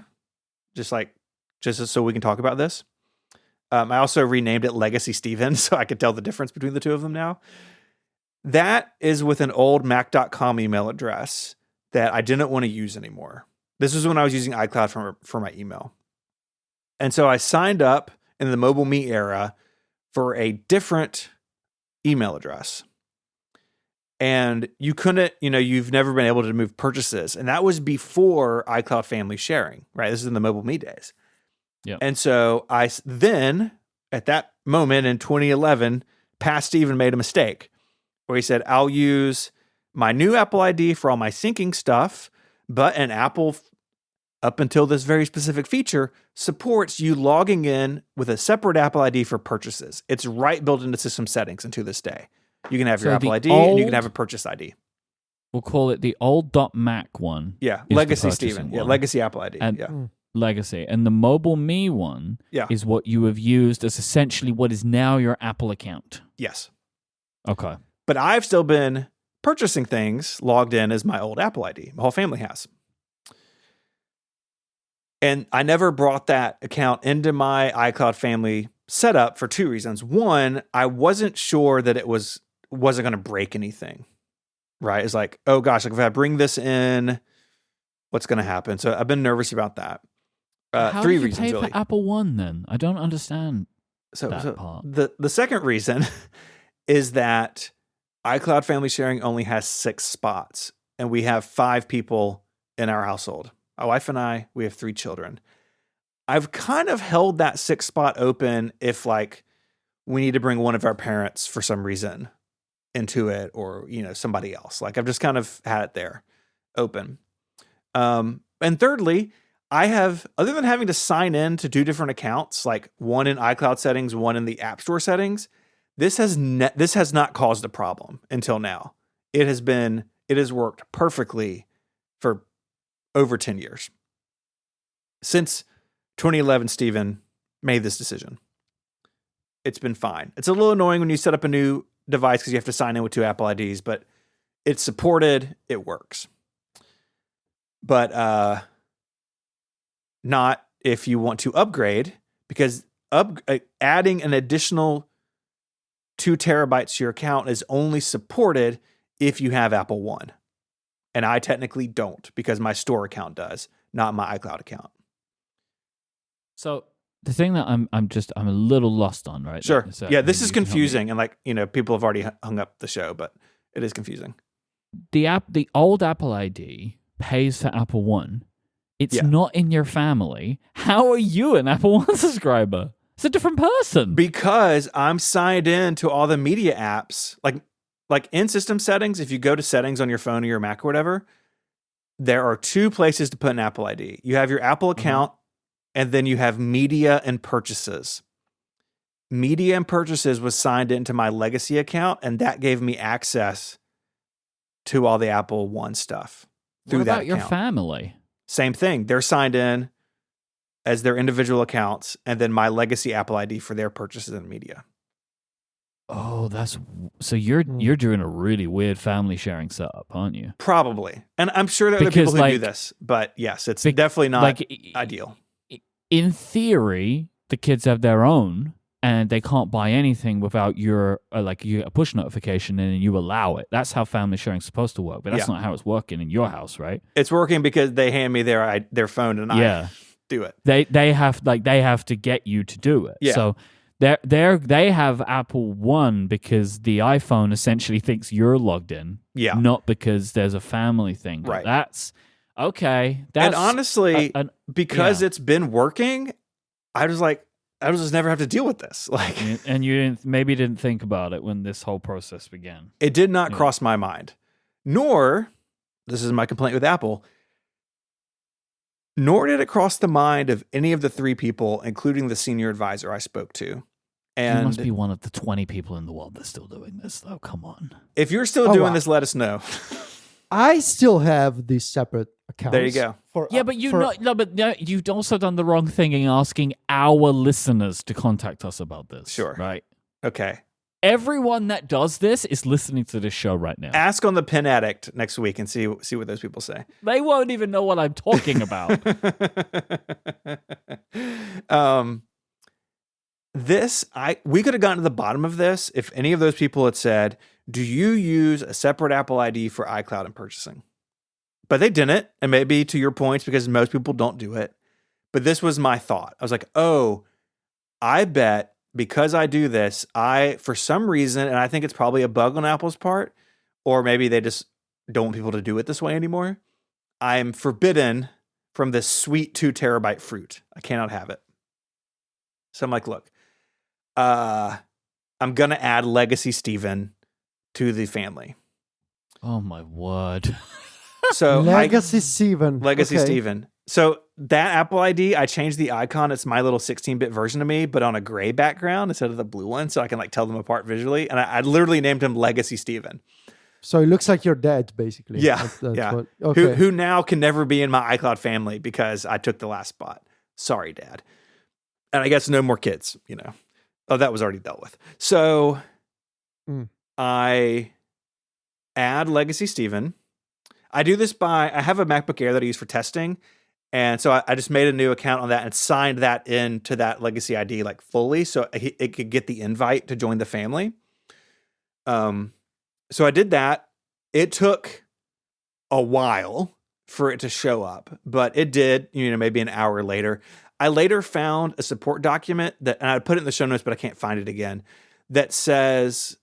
just so we can talk about this. I also renamed it Legacy Steven, so I could tell the difference between the two of them now. That is with an old Mac.com email address that I didn't want to use anymore. This was when I was using iCloud for my email. And so I signed up in the Mobile Me era for a different email address. And you couldn't, you've never been able to move purchases. And that was before iCloud family sharing, right? This is in the Mobile Me days. Yep. And so I then, at that moment in 2011, Past Steven made a mistake where he said, I'll use my new Apple ID for all my syncing stuff, but an Apple, up until this very specific feature, supports you logging in with a separate Apple ID for purchases. It's right built into system settings, and to this day. You can have your Apple ID and you can have a purchase ID. We'll call it the old .Mac one. Yeah, Legacy Steven. Yeah, Legacy Apple ID. And Legacy. And the Mobile Me one is what you have used as essentially what is now your Apple account. Yes. Okay. But I've still been purchasing things logged in as my old Apple ID. My whole family has. And I never brought that account into my iCloud family setup for two reasons. One, I wasn't sure that it wasn't going to break anything, right? It's like, oh gosh, like if I bring this in, what's going to happen? So I've been nervous about that. How three do you reasons pay really. for Apple One then? I don't understand that part. The second reason is that iCloud family sharing only has 6 spots, and we have 5 people in our household. My wife and I, we have 3 children. I've kind of held that 6th spot open if like we need to bring one of our parents for some reason into it, or somebody else. Like I've just kind of had it there open. And thirdly, I have, other than having to sign in to 2 different accounts, like one in iCloud settings, one in the App Store settings, this has not caused a problem until now. It has worked perfectly for over 10 years. Since 2011, Steven made this decision. It's been fine. It's a little annoying when you set up a new device because you have to sign in with 2 Apple IDs, but it's supported. It works. But not if you want to upgrade, because adding an additional 2 terabytes to your account is only supported if you have Apple One. And I technically don't, because my store account does, not my iCloud account. So the thing that I'm a little lost on, right? Sure. So Yeah, this is confusing, and people have already hung up the show, but it is confusing. The old Apple ID pays for Apple One. It's not in your family. How are you an Apple One subscriber? It's a different person. Because I'm signed in to all the media apps, like in system settings. If you go to settings on your phone or your Mac or whatever, there are 2 places to put an Apple ID. You have your Apple account, and then you have media and purchases. Media and purchases was signed into my legacy account, and that gave me access to all the Apple One stuff through that account. What about your family? Same thing. They're signed in as their individual accounts, and then my legacy Apple ID for their purchases and media. Oh, so you're doing a really weird family sharing setup, aren't you? Probably. And I'm sure there are other people who do this, but yes, it's definitely not ideal. In theory, the kids have their own, and they can't buy anything without your you get a push notification and you allow it. That's how family sharing is supposed to work, but that's not how it's working in your house, right? It's working because they hand me their phone and I do it. They have to get you to do it. Yeah. So they have Apple One because the iPhone essentially thinks you're logged in. Yeah. Not because there's a family thing. Right. That's okay. And honestly, because it's been working, I was like, I just never have to deal with this. Like, and you didn't think about it when this whole process began. It did not cross my mind. Nor, this is my complaint with Apple, nor did it cross the mind of any of the 3 people, including the senior advisor I spoke to. And you must be one of the 20 people in the world that's still doing this, though. Come on. If you're still doing this, let us know. I still have these separate accounts. There you go. But you've also done the wrong thing in asking our listeners to contact us about this. Sure. Right. Okay. Everyone that does this is listening to this show right now. Ask on the Pen Addict next week and see what those people say. They won't even know what I'm talking about. We could have gotten to the bottom of this if any of those people had said, do you use a separate Apple ID for iCloud and purchasing? But they didn't. And maybe to your points, because most people don't do it. But this was my thought. I was like, oh, I bet because I do this, for some reason, and I think it's probably a bug on Apple's part, or maybe they just don't want people to do it this way anymore. I'm forbidden from this sweet 2 terabyte fruit. I cannot have it. So I'm like, look, I'm going to add Legacy Steven to the family. Oh my word. So Legacy Steven. Legacy Okay. Steven. So that Apple ID, I changed the icon. It's my little 16-bit version of me, but on a gray background instead of the blue one, so I can like tell them apart visually. And I literally named him Legacy Steven. So it looks like you're dead, basically. Yeah, That's yeah. What, okay. Who now can never be in my iCloud family because I took the last spot. Sorry, Dad. And I guess no more kids, you know. Oh, that was already dealt with. So I add Legacy Steven. I do this I have a MacBook Air that I use for testing. And so I just made a new account on that and signed that into that Legacy ID like fully so it could get the invite to join the family. So I did that. It took a while for it to show up, but it did, you know, maybe an hour later. I later found a support document and I put it in the show notes, but I can't find it again, that says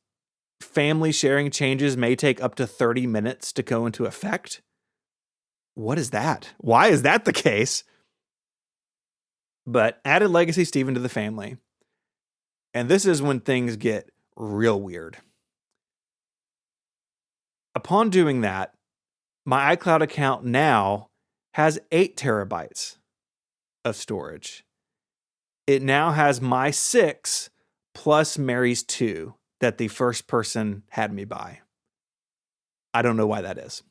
family sharing changes may take up to 30 minutes to go into effect. What is that? Why is that the case? But added Legacy Steven to the family. And this is when things get real weird. Upon doing that, my iCloud account now has 8 terabytes of storage. It now has my 6 plus Mary's 2 that the first person had me buy. I don't know why that is.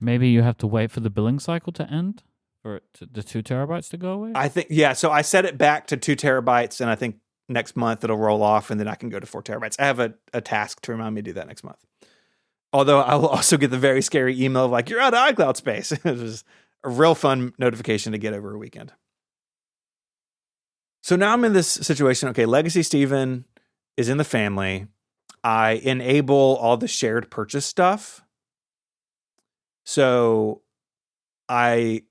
Maybe you have to wait for the billing cycle to end for the 2 terabytes to go away? I think, yeah. So I set it back to 2 terabytes, and I think next month it'll roll off, and then I can go to 4 terabytes. I have a task to remind me to do that next month. Although I will also get the very scary email of like, you're out of iCloud space. It was a real fun notification to get over a weekend. So now I'm in this situation. Okay, Legacy Steven is in the family. I enable all the shared purchase stuff. So at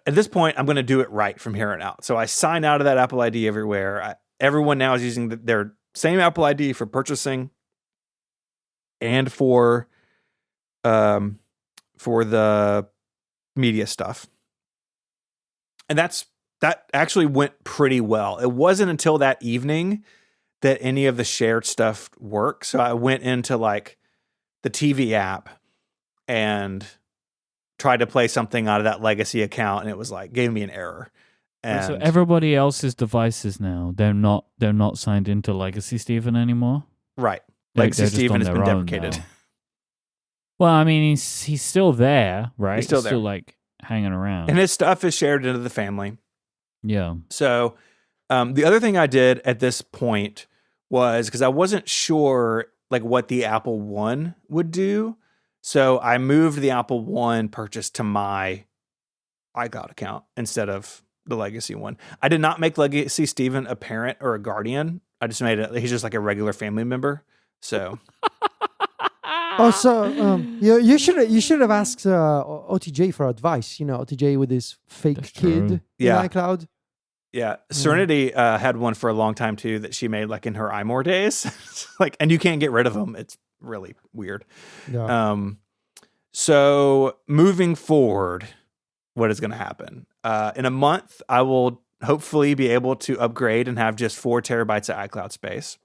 this point, I'm going to do it right from here on out. So I sign out of that Apple ID everywhere. Everyone now is using their same Apple ID for purchasing and for the media stuff. And that actually went pretty well. It wasn't until that evening that any of the shared stuff worked. So I went into like the TV app and tried to play something out of that Legacy account, and it was like gave me an error. And so everybody else's devices now, they're not signed into Legacy Steven anymore. Right, They're Legacy just Steven on has been their own deprecated. now. Well, I mean, he's still there, right? He's still there. like hanging around, And his stuff is shared into the family. yeah. So the other thing I did at this point was, because I wasn't sure like what the Apple One would do, so I moved the Apple One purchase to my iCloud account instead of the Legacy one. I did not make Legacy Steven a parent or a guardian. I just made it. He's just like a regular family member. So. Also, you should have asked OTJ for advice. You know, OTJ with his fake That's kid true. in Yeah. iCloud. Yeah, Serenity had one for a long time too that she made like in her iMore days, like, and you can't get rid of them. It's really weird. Yeah. So moving forward, what is going to happen? In a month, I will hopefully be able to upgrade and have just 4 terabytes of iCloud space,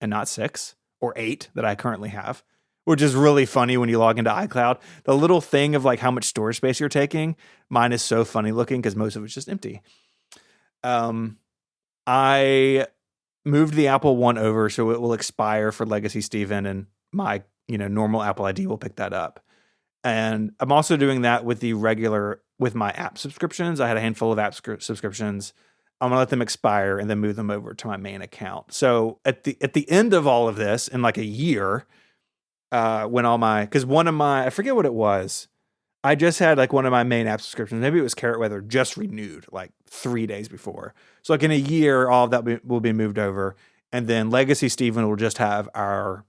and not 6 or 8 that I currently have, which is really funny when you log into iCloud. The little thing of like how much storage space you're taking, mine is so funny looking because most of it's just empty. I moved the Apple One over, so it will expire for Legacy Steven, and my normal Apple ID will pick that up. And I'm also doing that with my app subscriptions. I had a handful of app subscriptions. I'm gonna let them expire and then move them over to my main account. So at the end of all of this, in like a year, when I forget what it was. I just had like one of my main app subscriptions. Maybe it was Carrot Weather, just renewed like 3 days before. So like in a year, all of that will be moved over. And then Legacy Steven will just have our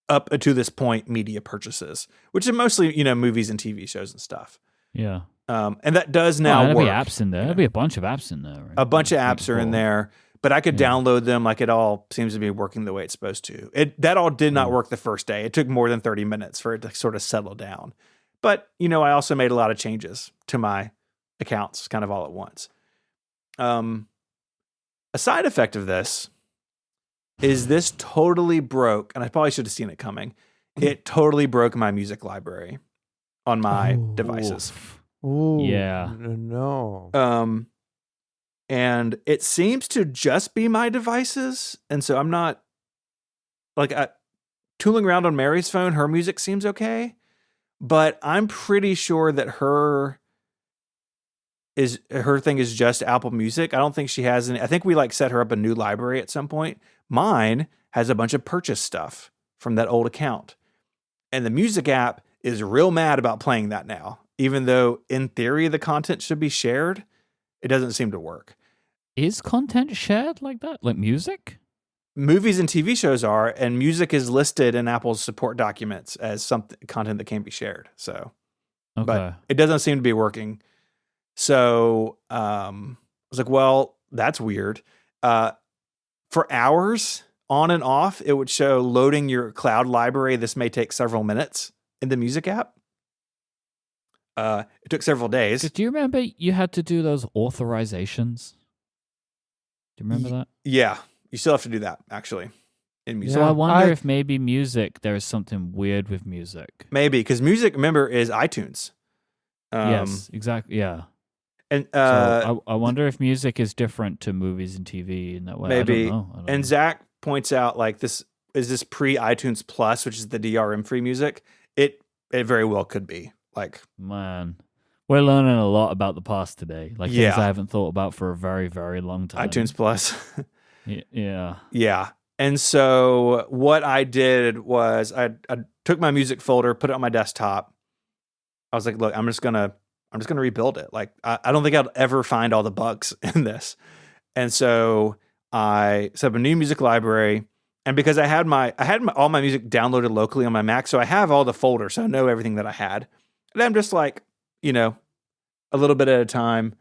up to this point media purchases, which are mostly, movies and TV shows and stuff. Yeah. And that does now there'll work. be apps in there. There'll be a bunch of apps in there. Right? A bunch of apps are in there, but I could Yeah. download them. Like, it all seems to be working the way it's supposed to. That all did not work the first day. It took more than 30 minutes for it to sort of settle down. But, I also made a lot of changes to my accounts kind of all at once. A side effect of this is this totally broke, and I probably should have seen it coming. It totally broke my music library on my devices. Ooh, Yeah. No. And it seems to just be my devices. And so I'm not tooling around on Mary's phone. Her music seems okay, but I'm pretty sure that her thing is just Apple Music. I don't think she has any. I think we set her up a new library at some point. Mine has a bunch of purchase stuff from that old account. And the music app is real mad about playing that now. Even though in theory the content should be shared, it doesn't seem to work. Is content shared like that? Like music? Movies and TV shows are, and music is listed in Apple's support documents as something content that can be shared. So, Okay. but it doesn't seem to be working. So I was like, well, that's weird. For hours on and off, it would show loading your cloud library. This may take several minutes in the music app. It took several days. Do you remember you had to do those authorizations? Do you remember that? Yeah, you still have to do that, actually, in music. So I wonder if maybe music, there is something weird with music. Maybe, because music, remember, is iTunes. Yes, exactly. Yeah. And so I wonder if music is different to movies and TV in that way. Maybe. I don't And know. Zach points out, this is pre-iTunes Plus, which is the DRM-free music. It very well could be. Man, we're learning a lot about the past today. Things Yeah. I haven't thought about for a very, very long time. iTunes Plus. Yeah. Yeah. And so what I did was I took my music folder, put it on my desktop. I was like, look, I'm just gonna rebuild it. I don't think I'll ever find all the bugs in this. And so I set up a new music library. And because I had all my music downloaded locally on my Mac, so I have all the folders, so I know everything that I had. And I'm just a little bit at a time,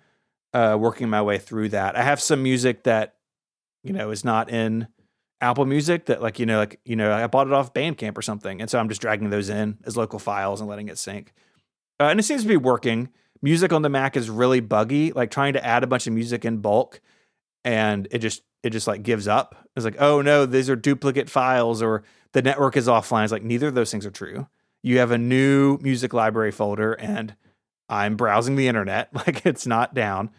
working my way through that. I have some music that, is not in Apple Music that I bought it off Bandcamp or something. And so I'm just dragging those in as local files and letting it sync. And it seems to be working. Music on the Mac is really buggy, trying to add a bunch of music in bulk, and it just gives up. It's like, oh no, these are duplicate files, or the network is offline. It's like, neither of those things are true. You have a new music library folder, and I'm browsing the internet. It's not down.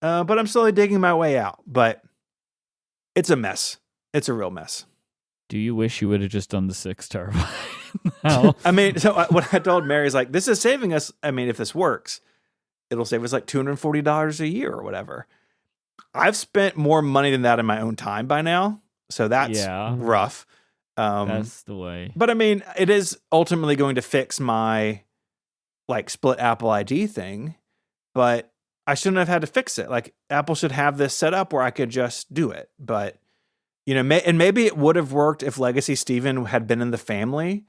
But I'm slowly digging my way out. But it's a mess. It's a real mess. Do you wish you would have just done the 6 terabyte? No. I mean, so what I told Mary is this is saving us. I mean, if this works, it'll save us $240 a year or whatever. I've spent more money than that in my own time by now. So that's rough. That's the way. But I mean, it is ultimately going to fix my split Apple ID thing, but I shouldn't have had to fix it. Apple should have this set up where I could just do it. But and maybe it would have worked if Legacy Steven had been in the family.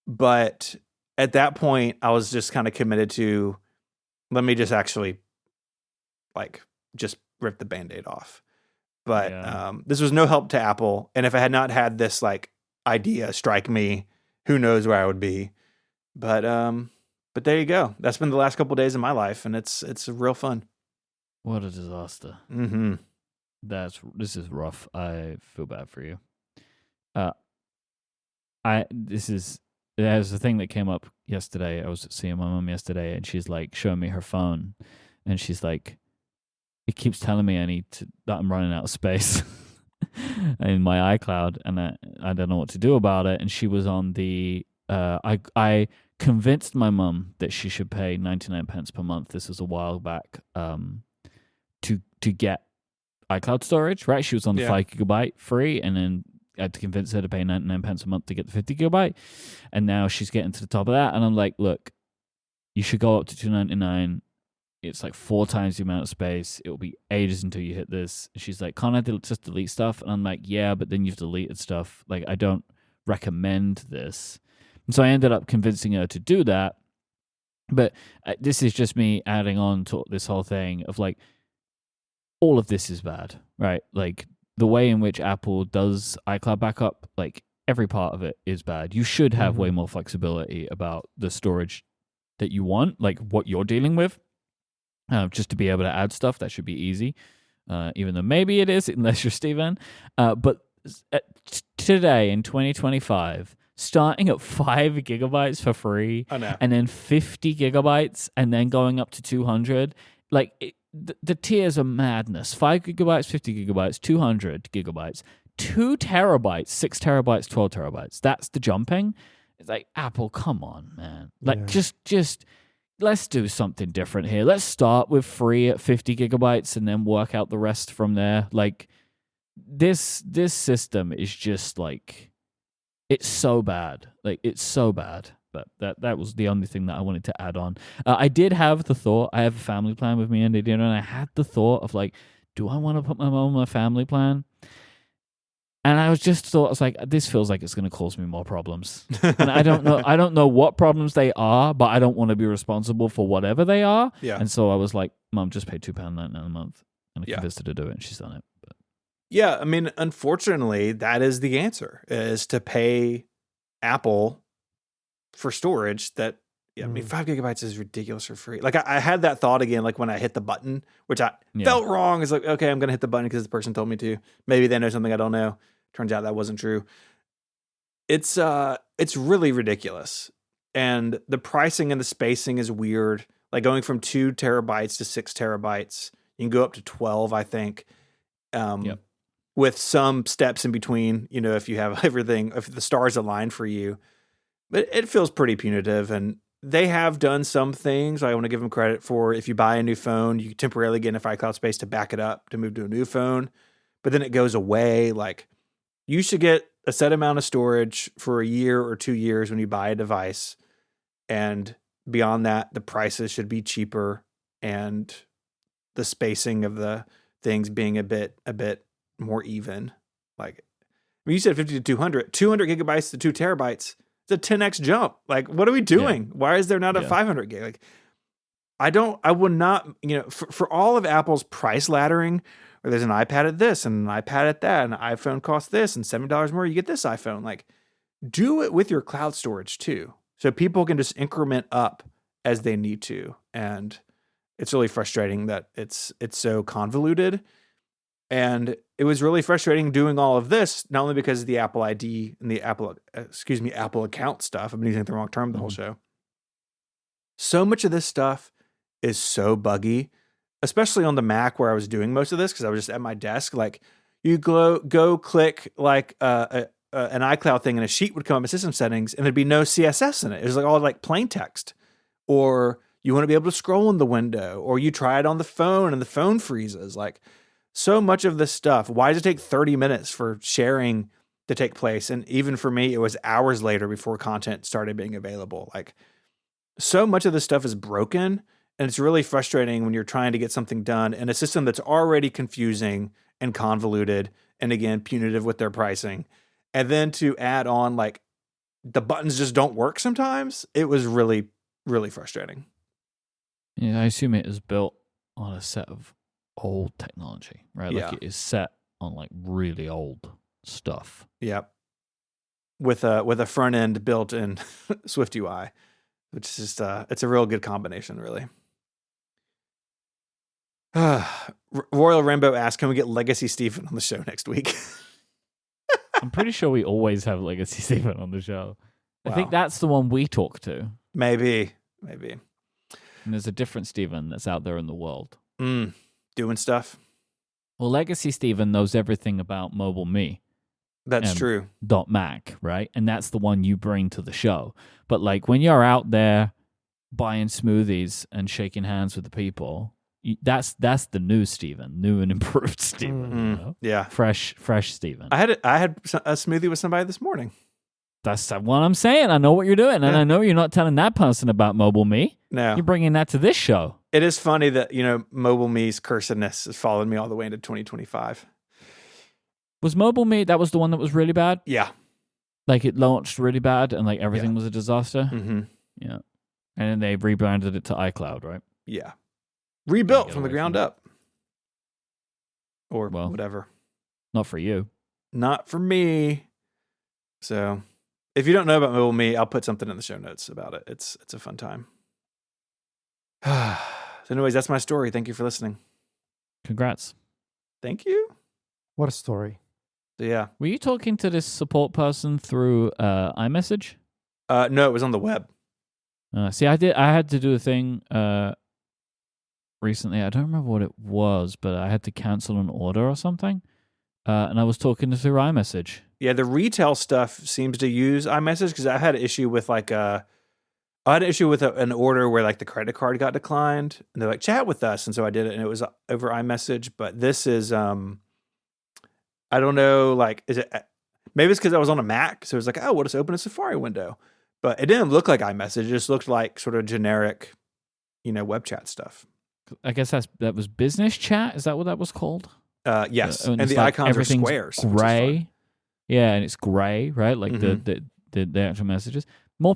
But at that point, I was just kind of committed to, let me just actually just rip the Band-Aid off. But this was no help to Apple. And if I had not had this idea strike me, who knows where I would be. But there you go. That's been the last couple of days of my life, and it's real fun. What a disaster. Mm-hmm. This is rough. I feel bad for you. There's a thing that came up yesterday. I was seeing my mom yesterday, and she's showing me her phone, and she's like, it keeps telling me that I'm running out of space in my iCloud, and I don't know what to do about it. And she was on the I convinced my mum that she should pay 99 pence per month. This was a while back, to get iCloud storage, right? She was on the 5 gigabyte free, and then I had to convince her to pay 99 pence a month to get the 50 gigabyte. And now she's getting to the top of that. And I'm like, look, you should go up to $299. It's 4 times the amount of space. It will be ages until you hit this. And she's like, can't I just delete stuff? And I'm like, yeah, but then you've deleted stuff. I don't recommend this. And so I ended up convincing her to do that. But this is just me adding on to this whole thing of like, all of this is bad, right? Like the way in which Apple does iCloud backup, like every part of it is bad. You should have way more flexibility about the storage that you want, like what you're dealing with, just to be able to add stuff. That should be easy, even though maybe it is, unless you're Steven. But today in 2025, starting at 5 gigabytes for free, and then 50 gigabytes, and then going up to 200, like the tiers are madness. 5 gigabytes, 50 gigabytes, 200 gigabytes, 2 terabytes, 6 terabytes, 12 terabytes. That's the jumping. It's like, Apple, come on, man. Like, just let's do something different here. Let's start with free at 50 gigabytes and then work out the rest from there. Like, this system is just like, it's so bad. Like, it's so bad. But that was the only thing that I wanted to add on. I did have the thought, I have a family plan with me and Indiana, and I had the thought of like, do I want to put my mom on a family plan? And I was like, this feels like it's going to cause me more problems. And I don't know what problems they are, but I don't want to be responsible for whatever they are. Yeah. And so I was like, Mom, just pay £2.99 a month. And I convinced her to do it, and she's done it. But. Yeah, I mean, unfortunately, that is the answer, is to pay Apple for storage that, I mean, 5 gigabytes is ridiculous for free. Like, I had that thought again, like when I hit the button, which I felt wrong. It's like, okay, I'm going to hit the button because the person told me to. Maybe they know something I don't know. Turns out that wasn't true. It's really ridiculous. And the pricing and the spacing is weird. Like going from 2 terabytes to 6 terabytes, you can go up to 12, I think. With some steps in between, you know, if you have everything, if the stars align for you. But it feels pretty punitive, and they have done some things. I want to give them credit for. If you buy a new phone, you temporarily get enough iCloud space to back it up to move to a new phone, but then it goes away. Like, you should get a set amount of storage for a year or 2 years when you buy a device, and beyond that, the prices should be cheaper, and the spacing of the things being a bit more even. Like, when you said 50 to 200 gigabytes to 2 terabytes. It's a 10x jump. Like, what are we doing? Why is there not a 500 gig? Like, I would not, you know, for all of Apple's price laddering, where there's an iPad at this and an iPad at that, and an iPhone costs this, and $70 more, you get this iPhone. Like, do it with your cloud storage too, so people can just increment up as they need to. And it's really frustrating that it's so convoluted. And it was really frustrating doing all of this, not only because of the Apple ID and the Apple account stuff. I've been using the wrong term the whole show. So much of this stuff is so buggy, especially on the Mac where I was doing most of this because I was just at my desk. Like, you go click like an iCloud thing, and a sheet would come up in system settings, and there'd be no CSS in it. It was like all like plain text. Or you want to be able to scroll in the window, or you try it on the phone and the phone freezes. Like, so much of this stuff, why does it take 30 minutes for sharing to take place? And even for me, it was hours later before content started being available. Like, so much of this stuff is broken, and it's really frustrating when you're trying to get something done in a system that's already confusing and convoluted, and again, punitive with their pricing. And then to add on, like, the buttons just don't work sometimes. It was really, really frustrating. Yeah, I assume it is built on a set of old technology, right? Like, it is set on like really old stuff. Yep. With a front end built in Swift UI, which is just it's a real good combination, really. Royal Rainbow asks, can we get Legacy Stephen on the show next week? I'm pretty sure we always have Legacy Stephen on the show. Wow. I think that's the one we talk to. Maybe. And there's a different Stephen that's out there in the world. Doing stuff. Well, Legacy Stephen knows everything about Mobile Me. That's true. .Mac, right? And that's the one you bring to the show. But like, when you're out there buying smoothies and shaking hands with the people, that's the new Stephen, new and improved Stephen. You know? Yeah, fresh Stephen. I had a smoothie with somebody this morning. That's what I'm saying. I know what you're doing, and I know you're not telling that person about Mobile Me. No, you're bringing that to this show. It is funny that, you know, Mobile Me's cursedness has followed me all the way into 2025. Was Mobile Me, that was the one that was really bad? Yeah. Like it launched really bad and like everything was a disaster. Mm-hmm. Yeah. And then they rebranded it to iCloud, right? Yeah. Rebuilt Get from the away ground from it. up. Or Well. whatever. Not for you. Not for me. So if you don't know about Mobile Me, I'll put something in the show notes about it. It's a fun time. So anyways, that's my story. Thank you for listening. Congrats. Thank you. What a story. So yeah. Were you talking to this support person through iMessage? No, it was on the web. See, I had to do a thing recently. I don't remember what it was, but I had to cancel an order or something. And I was talking through iMessage. Yeah, the retail stuff seems to use iMessage because I had an issue with an order where like the credit card got declined, and they're like, chat with us, and so I did it, and it was over iMessage. But this is I don't know, like, is it maybe it's because I was on a Mac, so it was like, oh, we'll just open a Safari window, but it didn't look like iMessage; it just looked like sort of generic, web chat stuff. I guess that was business chat. Is that what that was called? Yes, and the like icons are everything's squares, which is fun. gray. Yeah, and it's gray, right? Like Mhm. the actual messages. More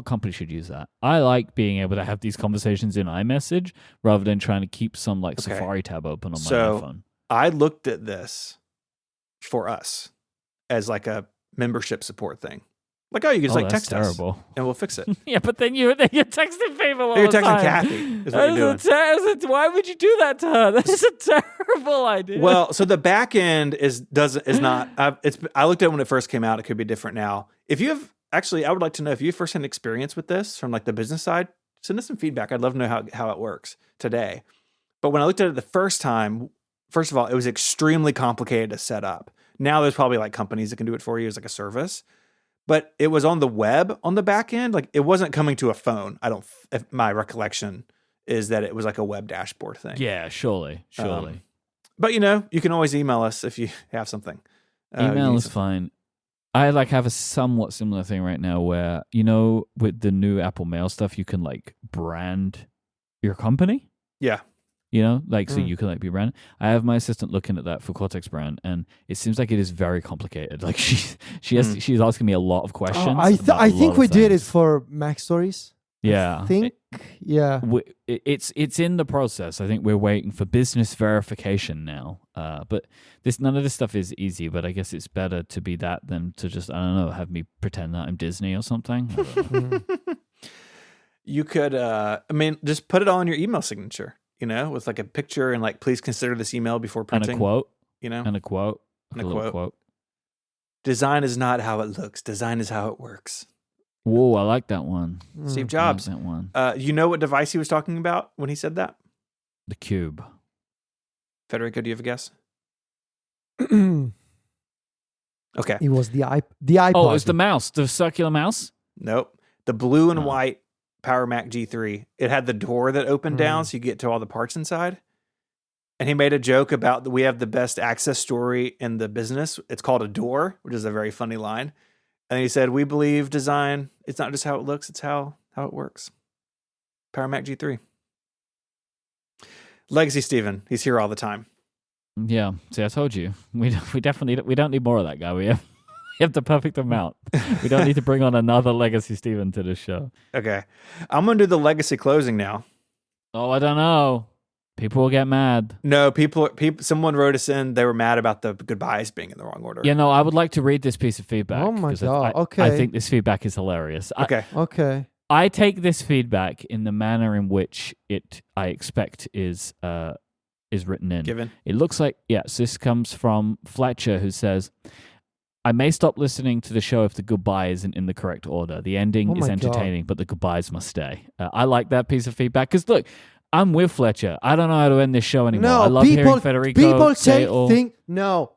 companies should use that. I like being able to have these conversations in iMessage rather than trying to keep some like Okay. Safari tab open on my So- iPhone. I looked at this for us as like a membership support thing. Like, oh, you can just like that's text us terrible. and we'll fix it. Yeah, but then you're texting people all You're the texting time. Kathy, is what you're doing. Why would you do that to her? That's a terrible idea. Well, so the back end is not. I looked at it when it first came out. It could be different now. If you have I would like to know if you have first-hand experience with this from like the business side. Send us some feedback. I'd love to know how it works today. But when I looked at it the first time, first of all, it was extremely complicated to set up. Now there's probably like companies that can do it for you as like a service. But it was on the web on the back end. Like it wasn't coming to a phone. If my recollection is that it was like a web dashboard thing. yeah, surely. But you can always email us if you have something. Email is fine. I like have a somewhat similar thing right now where, with the new Apple Mail stuff, you can like brand your company. Yeah. So you can like be branded. I have my assistant looking at that for Cortex brand, and it seems like it is very complicated. Like she's asking me a lot of questions. I about a think lot we of did it things. for Mac Stories. Yeah. I think, yeah. It's in the process. I think we're waiting for business verification now. But none of this stuff is easy. But I guess it's better to be that than to just have me pretend that I'm Disney or something. I don't know. You could, just put it all in your email signature. With like a picture and like, please consider this email before printing. And a quote. And a quote. And a little quote. Design is not how it looks. Design is how it works. Whoa, I like that one. Steve Jobs. I like that one. You know what device he was talking about when he said that? The Cube. Federico, do you have a guess? Okay. It was the iPod. Oh, it was the mouse, the circular mouse? Nope. The blue and No. white Power Mac G3. It had the door that opened down so you get to all the parts inside. And he made a joke about we have the best access story in the business. It's called a door, which is a very funny line. And he said, we believe design, it's not just how it looks, it's how it works. Power Mac G3. Legacy Steven. He's here all the time. Yeah. See, I told you. We don't need more of that guy. We have the perfect amount. We don't need to bring on another Legacy Steven to this show. Okay. I'm going to do the legacy closing now. Oh, I don't know. People will get mad. No, people. Someone wrote us in. They were mad about the goodbyes being in the wrong order. Yeah, no, I would like to read this piece of feedback. Oh my 'cause God. Okay. I think this feedback is hilarious. Okay. Okay. I take this feedback in the manner in which I expect is written in. Given. It looks like, yes, this comes from Fletcher, who says, I may stop listening to the show if the goodbye isn't in the correct order. The ending Oh is my entertaining, but the goodbyes must stay. I like that piece of feedback because, look, I'm with Fletcher. I don't know how to end this show anymore. I love hearing Federico say it all.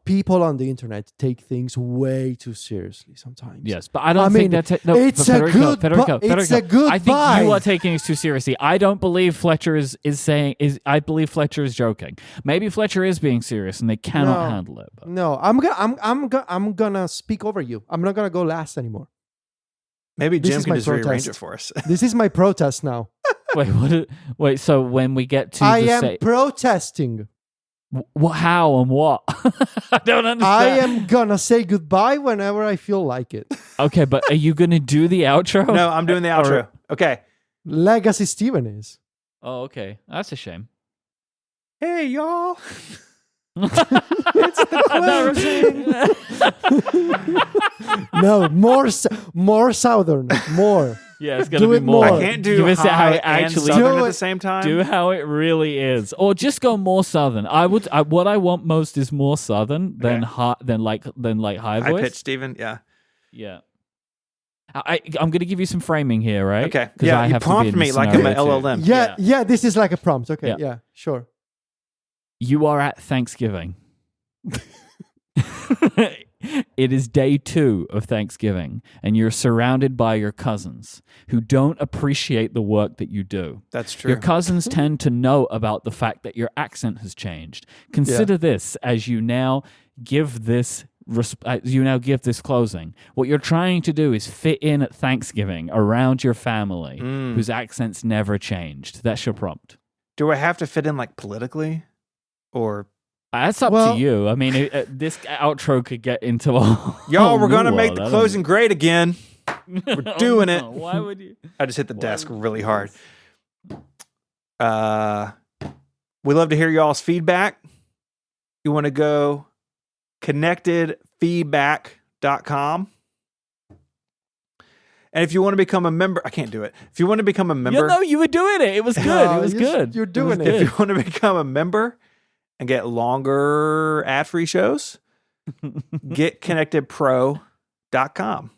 People on the internet take things way too seriously sometimes. Yes, but I don't think that's it's a good Federico. I think you are taking it too seriously. I don't believe Fletcher is I believe Fletcher is joking. Maybe Fletcher is being serious and they cannot handle it. But. No, I'm gonna speak over you. I'm not gonna go last anymore. Maybe This Jim is can my just rearrange protest. it for us. This is my protest now. Wait, what? Wait, so when we get to I the am protesting. How and what? I don't understand. I am gonna say goodbye whenever I feel like it. Okay, but are you gonna do the outro? No, I'm doing the outro. Okay. Legacy Steven is. Oh, okay. That's a shame. Hey, y'all. It's the closing. No, more southern, more. Yeah, it's gonna Do be it more. more. I can't do Give us how high it and actually southern Do at it. the same time. do how it really is, or just go more southern. What I want most is more southern than than high High voice. pitch, Steven. Yeah. Yeah. I'm going to give you some framing here, right? Okay. 'Cause Yeah, I you have to be prompt in me this like I'm an scenario too. LLM. Yeah, this is like a prompt. Okay, Yeah. yeah sure. You are at Thanksgiving. It is day 2 of Thanksgiving, and you're surrounded by your cousins who don't appreciate the work that you do. That's true. Your cousins tend to know about the fact that your accent has changed. Consider this as you now give this closing. What you're trying to do is fit in at Thanksgiving around your family whose accents never changed. That's your prompt. Do I have to fit in like politically, or That's up Well- to you. I mean, this outro could get into a y'all? We're new gonna make world. the I don't closing great again. We're know. doing No, it. Why would you? I just hit the Why desk would you really do hard. this? We love to hear y'all's feedback. You want to go connectedfeedback.com. And if you want to become a member, I can't do it. If you want to become a member, No, you were doing it. It was good. No, It was good. you're It was doing it. good. if you want to become a member and get longer ad-free shows, getconnectedpro.com.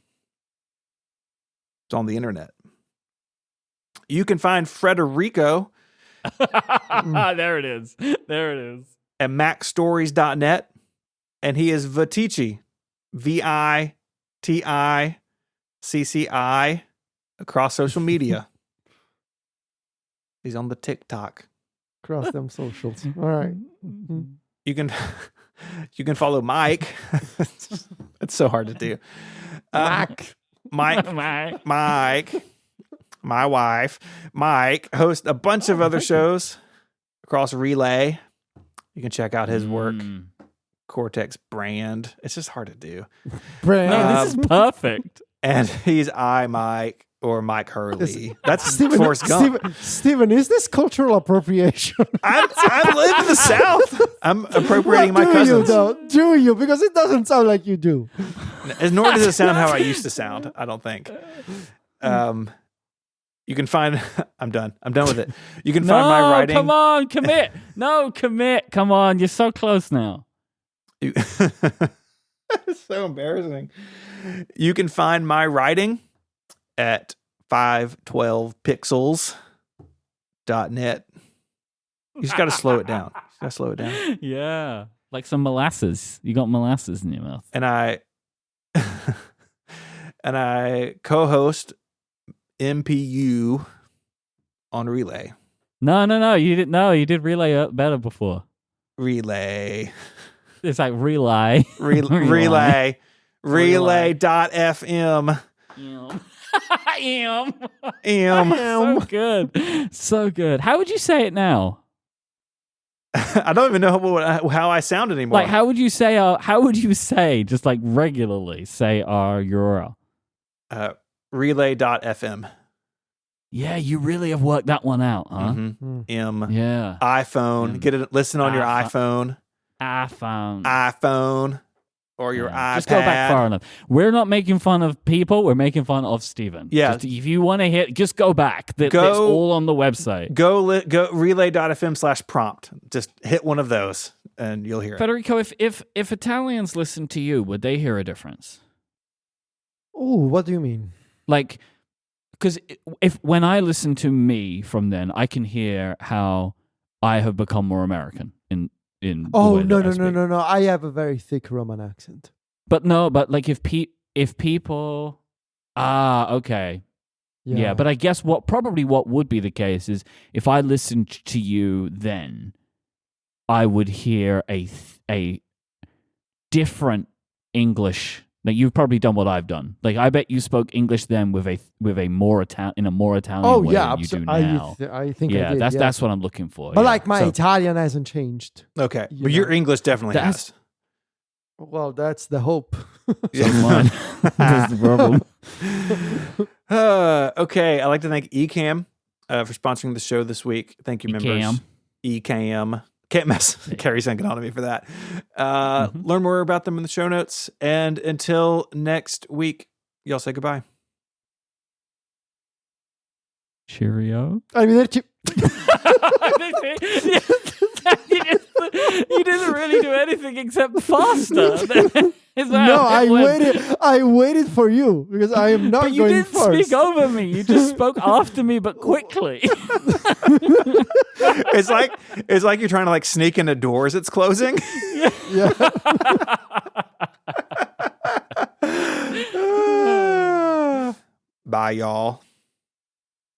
It's on the internet. You can find Federico There it is. There it is. at macstories.net, and he is Vitici, VITICCI, across social media. He's on the TikTok. Cross them socials. All right. You can follow Myke. It's so hard to do. Myke, my wife, Myke, hosts a bunch of other shows across Relay. You can check out his work, Cortex Brand. It's just hard to do. Brand. No, this is perfect. And he's Myke or Mike Hurley. That's Forrest Gump. Steven, is this cultural appropriation? I live in the South. I'm appropriating my Do cousins. you, though? Do you? Because it doesn't sound like you do. Nor does it sound how I used to sound, I don't think. You can find... I'm done. I'm done with it. You can find my writing... come on, commit. No, commit. Come on, you're so close now. It's so embarrassing. You can find my writing at 512pixels.net. You just got to slow it down. Yeah, like some molasses. You got molasses in your mouth. And I co-host MPU on Relay. No. You didn't. No, you did relay better before. Relay. It's like relay. Relay. Relay.fm. So good. So good. How would you say it now? I don't even know how I sound anymore. Like, how would you say just like regularly say our URL? Relay.fm. Yeah, you really have worked that one out, huh? Mm-hmm. Yeah. iPhone. Get it. Listen on your iPhone. iPhone. Or your iPad. Just go back far enough. We're not making fun of people. We're making fun of Steven. Yeah. Just, if you want to hit, just go back. It's all on the website. Go relay.fm/prompt. Just hit one of those and you'll hear it. Federico, if Italians listen to you, would they hear a difference? Oh, what do you mean? Like, because when I listen to me from then, I can hear how I have become more American in the way that I speak. No. I have a very thick Roman accent. But like if people, okay. Yeah, but I guess what would be the case is if I listened to you then, I would hear a different English Like you've probably done what I've done. Like I bet you spoke English then with a more Italian way than you do now. I think I did, that's what I'm looking for. But like my Italian hasn't changed. Okay, but your English definitely has. Well, that's the hope. Mine. That's the problem. Okay, I'd like to thank Ecamm for sponsoring the show this week. Thank you, members. Ecamm. Can't mess. Carrie's hanging on to me for that. Learn more about them in the show notes. And until next week, y'all say goodbye. Cheerio. Arrivederci. You didn't really do anything except faster. No, I waited for you because I am not but you going didn't first. speak over me. You just spoke after me, but quickly. It's like you're trying to like sneak into doors. It's closing. Yeah. Bye, y'all.